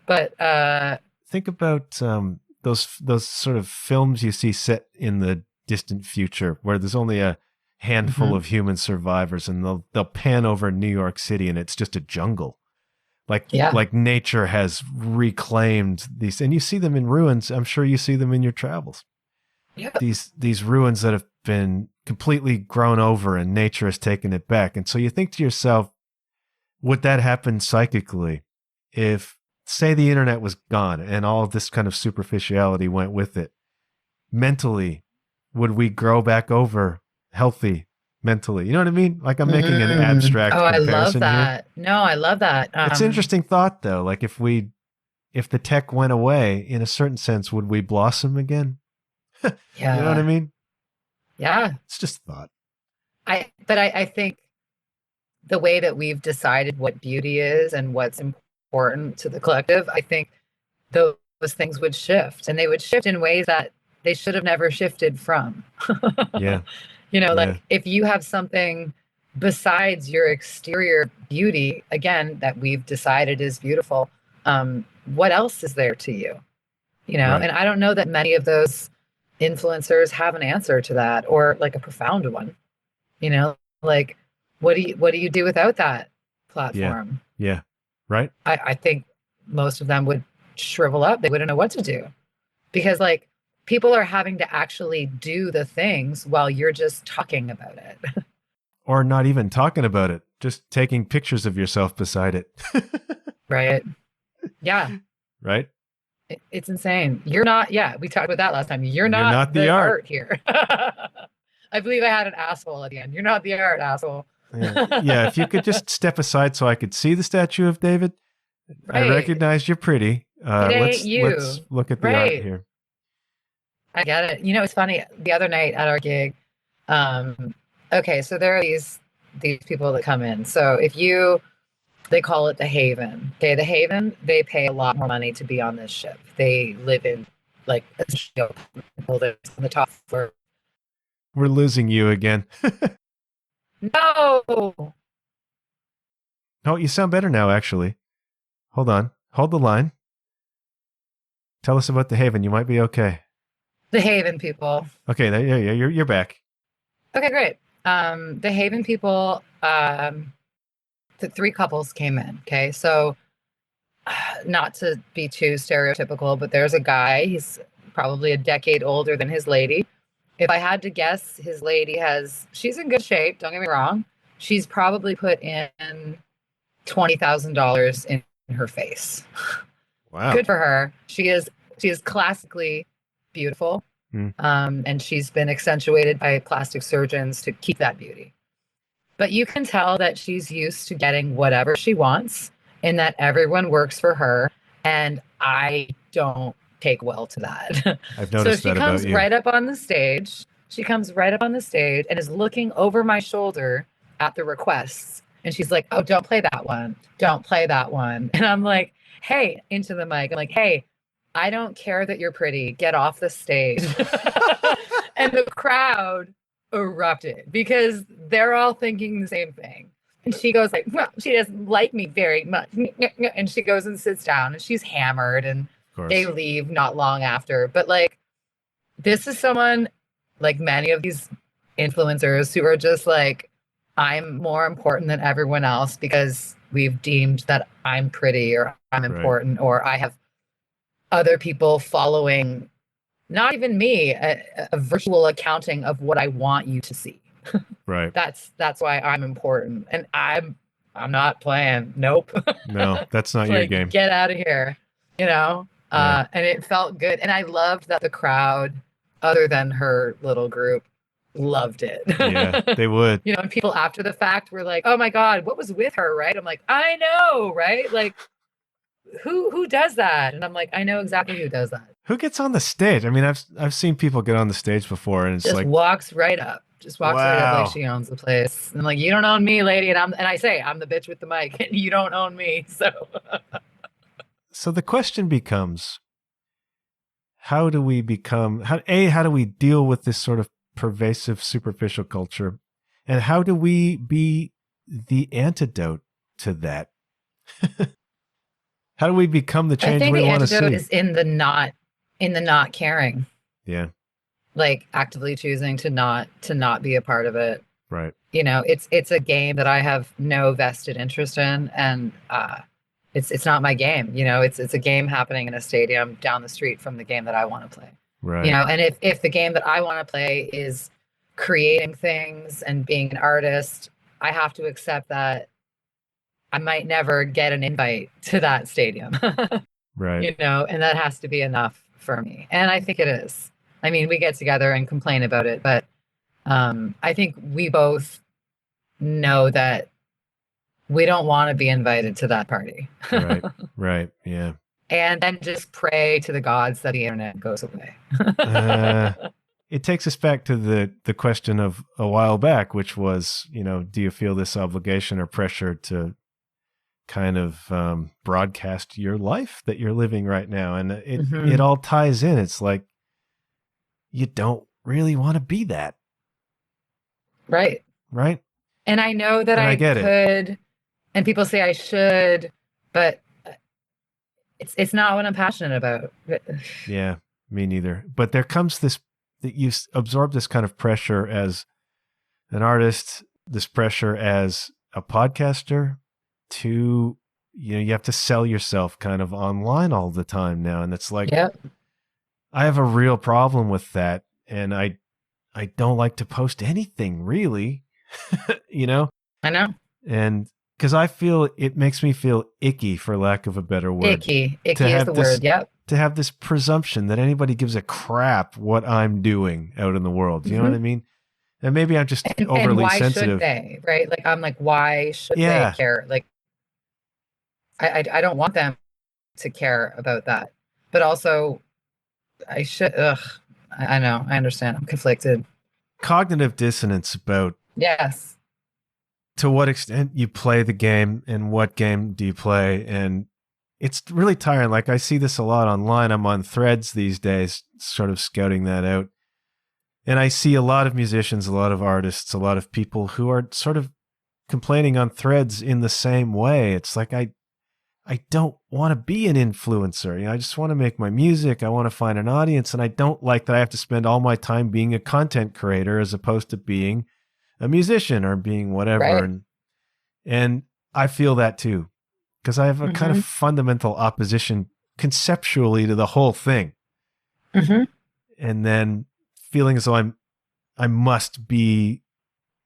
Speaker 2: But
Speaker 1: think about those sort of films you see set in the distant future where there's only a handful of human survivors, and they'll pan over New York City and it's just a jungle. Like nature has reclaimed these, and you see them in ruins. I'm sure you see them in your travels. Yeah. These ruins that have been completely grown over and nature has taken it back. And so you think to yourself, would that happen psychically if say the internet was gone and all of this kind of superficiality went with it. Mentally, would we grow back over healthy mentally? You know what I mean? Like I'm making an abstract comparison
Speaker 2: I love that.
Speaker 1: here.
Speaker 2: No, I love that.
Speaker 1: It's an interesting thought though. Like if the tech went away, in a certain sense, would we blossom again?
Speaker 2: Yeah.
Speaker 1: You know what I mean?
Speaker 2: Yeah.
Speaker 1: It's just a thought.
Speaker 2: I think the way that we've decided what beauty is and what's important to the collective, I think those things would shift, and they would shift in ways that they should have never shifted from.
Speaker 1: Yeah.
Speaker 2: Like if you have something besides your exterior beauty, again, that we've decided is beautiful, what else is there to you?
Speaker 1: Right.
Speaker 2: And I don't know that many of those influencers have an answer to that, or like a profound one. Like what do you do without that platform?
Speaker 1: Yeah. Right.
Speaker 2: I think most of them would shrivel up. They wouldn't know what to do, because like people are having to actually do the things while you're just talking about it.
Speaker 1: Or not even talking about it, just taking pictures of yourself beside it.
Speaker 2: Right. Yeah.
Speaker 1: Right.
Speaker 2: It's insane. You're not, we talked about that last time. You're not the art here. I believe I had an asshole at the end. You're not the art, asshole.
Speaker 1: Yeah, if you could just step aside so I could see the statue of David. Right. I recognize you're pretty. Let's look at the art here.
Speaker 2: I get it. It's funny. The other night at our gig, okay, so there are these people that come in. So they call it the Haven. Okay, the Haven, they pay a lot more money to be on this ship. They live in like a building on the top floor.
Speaker 1: We're losing you again.
Speaker 2: No.
Speaker 1: Oh, you sound better now, actually. Hold on. Hold the line. Tell us about the Haven. You might be okay.
Speaker 2: The Haven people.
Speaker 1: Okay, you're back.
Speaker 2: Okay, great. The Haven people, the 3 couples came in. Okay, so not to be too stereotypical, but there's a guy. He's probably a decade older than his lady. If I had to guess, his lady she's in good shape. Don't get me wrong. She's probably put in $20,000 in her face.
Speaker 1: Wow.
Speaker 2: Good for her. She is classically beautiful. And she's been accentuated by plastic surgeons to keep that beauty. But you can tell that she's used to getting whatever she wants, and that everyone works for her. And I don't take well to that.
Speaker 1: I've noticed that about you.
Speaker 2: So she comes right up on the stage. She comes right up on the stage and is looking over my shoulder at the requests. And she's like, oh, don't play that one. Don't play that one. And I'm like, hey, into the mic. I'm like, hey, I don't care that you're pretty. Get off the stage. And the crowd erupted because they're all thinking the same thing. And she goes like, well, she doesn't like me very much. And she goes and sits down and she's hammered and they leave not long after. But like, this is someone like many of these influencers who are just like, I'm more important than everyone else because we've deemed that I'm pretty or I'm important or I have other people following, not even me, a virtual accounting of what I want you to see.
Speaker 1: Right.
Speaker 2: That's why I'm important. And I'm not playing. Nope.
Speaker 1: No, that's not your game.
Speaker 2: Get out of here. And it felt good. And I loved that the crowd, other than her little group, loved it.
Speaker 1: Yeah, they would.
Speaker 2: And people after the fact were like, oh my God, what was with her? Right. I'm like, I know. Right. Like, who does that? And I'm like, I know exactly who does that.
Speaker 1: Who gets on the stage? I mean, I've seen people get on the stage before, and it's
Speaker 2: just
Speaker 1: like
Speaker 2: walks right up. Just walks right up like she owns the place. And I'm like, you don't own me, lady. And I say, I'm the bitch with the mic, and you don't own me. So
Speaker 1: the question becomes, how do we deal with this sort of pervasive superficial culture, and how do we be the antidote to that? How do we become the change we want to see?
Speaker 2: I think the antidote is in the not caring.
Speaker 1: Yeah.
Speaker 2: Like actively choosing to not be a part of it.
Speaker 1: Right.
Speaker 2: It's a game that I have no vested interest in, and it's not my game. It's a game happening in a stadium down the street from the game that I want to play.
Speaker 1: Right.
Speaker 2: And if the game that I want to play is creating things and being an artist, I have to accept that I might never get an invite to that stadium.
Speaker 1: Right.
Speaker 2: You know, and that has to be enough for me. And I think it is. I mean, we get together and complain about it, but I think we both know that we don't want to be invited to that party.
Speaker 1: Right. Right. Yeah.
Speaker 2: And then just pray to the gods that the internet goes away.
Speaker 1: It takes us back to the question of a while back, which was, do you feel this obligation or pressure to kind of broadcast your life that you're living right now? And it all ties in. It's like, you don't really want to be that.
Speaker 2: Right.
Speaker 1: Right.
Speaker 2: And I know that I could, and people say I should, but it's not what I'm passionate about.
Speaker 1: Yeah, me neither. But there comes this, that you absorb this kind of pressure as an artist, this pressure as a podcaster to, you have to sell yourself kind of online all the time now. And it's like,
Speaker 2: yep.
Speaker 1: I have a real problem with that. And I don't like to post anything really, I know. And because I feel it makes me feel icky, for lack of a better word.
Speaker 2: Icky is the word. Yep.
Speaker 1: To have this presumption that anybody gives a crap what I'm doing out in the world. You know what I mean? And maybe I'm just overly
Speaker 2: and why
Speaker 1: sensitive.
Speaker 2: Should they? Right? Like, I'm like, why should they care? Like, I don't want them to care about that. But also, I should. I know. I understand. I'm conflicted.
Speaker 1: Cognitive dissonance about.
Speaker 2: Yes.
Speaker 1: To what extent you play the game and what game do you play? And it's really tiring. Like, I see this a lot online. I'm on Threads these days, sort of scouting that out. And I see a lot of musicians, a lot of artists, a lot of people who are sort of complaining on Threads in the same way. It's like, I don't want to be an influencer. I just want to make my music. I want to find an audience. And I don't like that I have to spend all my time being a content creator as opposed to being a musician or being whatever.
Speaker 2: Right.
Speaker 1: And I feel that too, because I have a kind of fundamental opposition conceptually to the whole thing. And then feeling as though I must be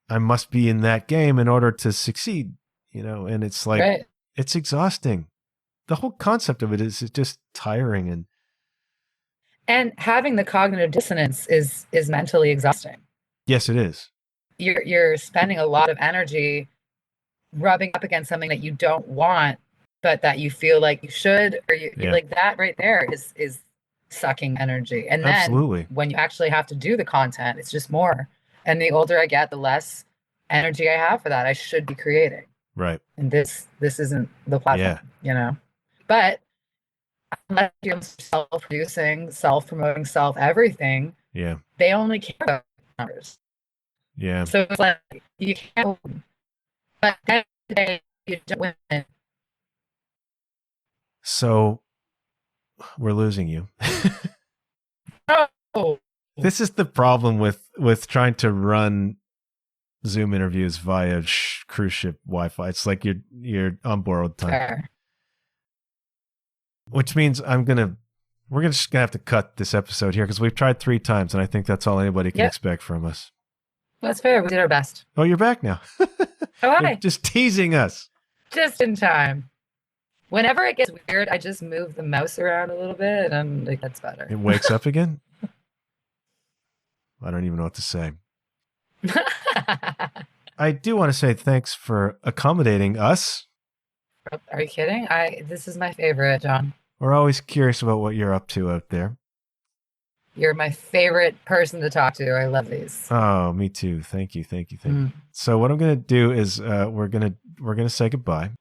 Speaker 1: in that game in order to succeed, and it's like, it's exhausting. The whole concept of it is just tiring.
Speaker 2: And having the cognitive dissonance is mentally exhausting.
Speaker 1: Yes, it is.
Speaker 2: You're spending a lot of energy rubbing up against something that you don't want, but that you feel like you should, or you're like, that right there is sucking energy. And then
Speaker 1: Absolutely.
Speaker 2: When you actually have to do the content, it's just more. And the older I get, the less energy I have for that. I should be creating.
Speaker 1: Right.
Speaker 2: And this isn't the platform, But unless you're self-producing, self-promoting, self-everything, they only care about numbers.
Speaker 1: Yeah.
Speaker 2: So it's like, you can't win. But at the end of the day, you don't win.
Speaker 1: So we're losing you.
Speaker 2: Oh.
Speaker 1: This is the problem with trying to run Zoom interviews via cruise ship Wi-Fi. It's like you're on borrowed time.
Speaker 2: Fair.
Speaker 1: Which means we're just gonna have to cut this episode here because we've tried 3 times, and I think that's all anybody can expect from us.
Speaker 2: That's fair. We did our best.
Speaker 1: Oh, you're back now.
Speaker 2: Oh, hi.
Speaker 1: You're just teasing us.
Speaker 2: Just in time. Whenever it gets weird, I just move the mouse around a little bit, and I'm like, that's better.
Speaker 1: It wakes up again? I don't even know what to say. I do want to say thanks for accommodating us.
Speaker 2: Are you kidding? This is my favorite, John.
Speaker 1: We're always curious about what you're up to out there.
Speaker 2: You're my favorite person to talk to. I love these.
Speaker 1: Oh, me too. Thank you. So what I'm going to do is we're going to say goodbye.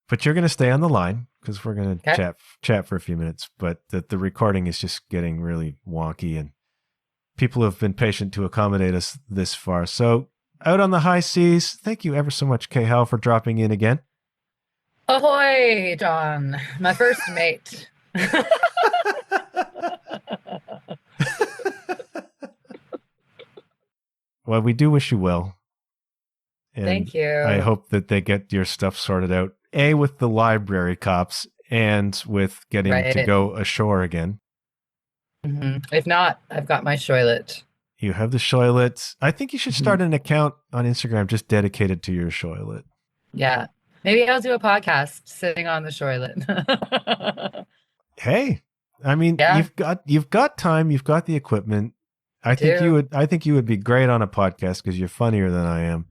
Speaker 1: But you're going to stay on the line because we're going to chat for a few minutes. But the recording is just getting really wonky, and people have been patient to accommodate us this far. So out on the high seas, thank you ever so much, Howl, for dropping in again.
Speaker 2: Ahoy, John. My first mate.
Speaker 1: Well, we do wish you well. And
Speaker 2: thank you.
Speaker 1: I hope that they get your stuff sorted out. A, with the library cops, and with getting to go ashore again.
Speaker 2: If not, I've got my shoilet.
Speaker 1: You have the shoilet. I think you should start an account on Instagram just dedicated to your shoilet.
Speaker 2: Yeah, Maybe I'll do a podcast sitting on the shoreline.
Speaker 1: Hey, I mean,
Speaker 2: Yeah,
Speaker 1: you've got time, you've got the equipment.
Speaker 2: I do.
Speaker 1: I think you would be great on a podcast because you're funnier than I am.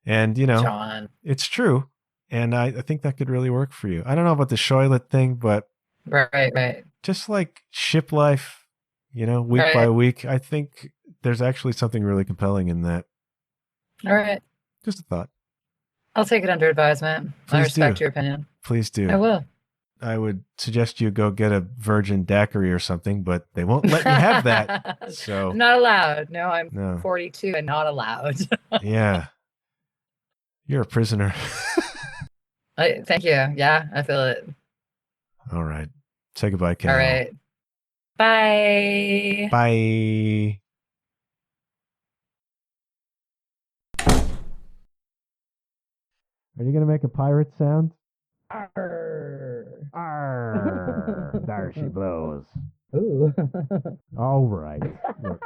Speaker 1: And
Speaker 2: John.
Speaker 1: it's true. And I think that could really work for you. I don't know about the shoilet thing, but
Speaker 2: Right.
Speaker 1: just like ship life, week by
Speaker 2: Right.
Speaker 1: week, I think there's actually something really compelling in that.
Speaker 2: All right.
Speaker 1: Just a thought.
Speaker 2: I'll take it under advisement. I
Speaker 1: Please
Speaker 2: respect
Speaker 1: do.
Speaker 2: your opinion.
Speaker 1: Please do.
Speaker 2: I will.
Speaker 1: I would suggest you go get a virgin daiquiri or something, but they won't let you have that. So
Speaker 2: I'm not allowed. No, I'm
Speaker 1: no.
Speaker 2: 42 and not allowed.
Speaker 1: Yeah. You're a prisoner.
Speaker 2: Thank you. Yeah, I feel it.
Speaker 1: All right. Say goodbye, Carol.
Speaker 2: All right. Bye.
Speaker 1: Bye. Are you going to make a pirate sound?
Speaker 2: Arr.
Speaker 1: Arr. There she blows.
Speaker 2: Ooh.
Speaker 1: All right. Look.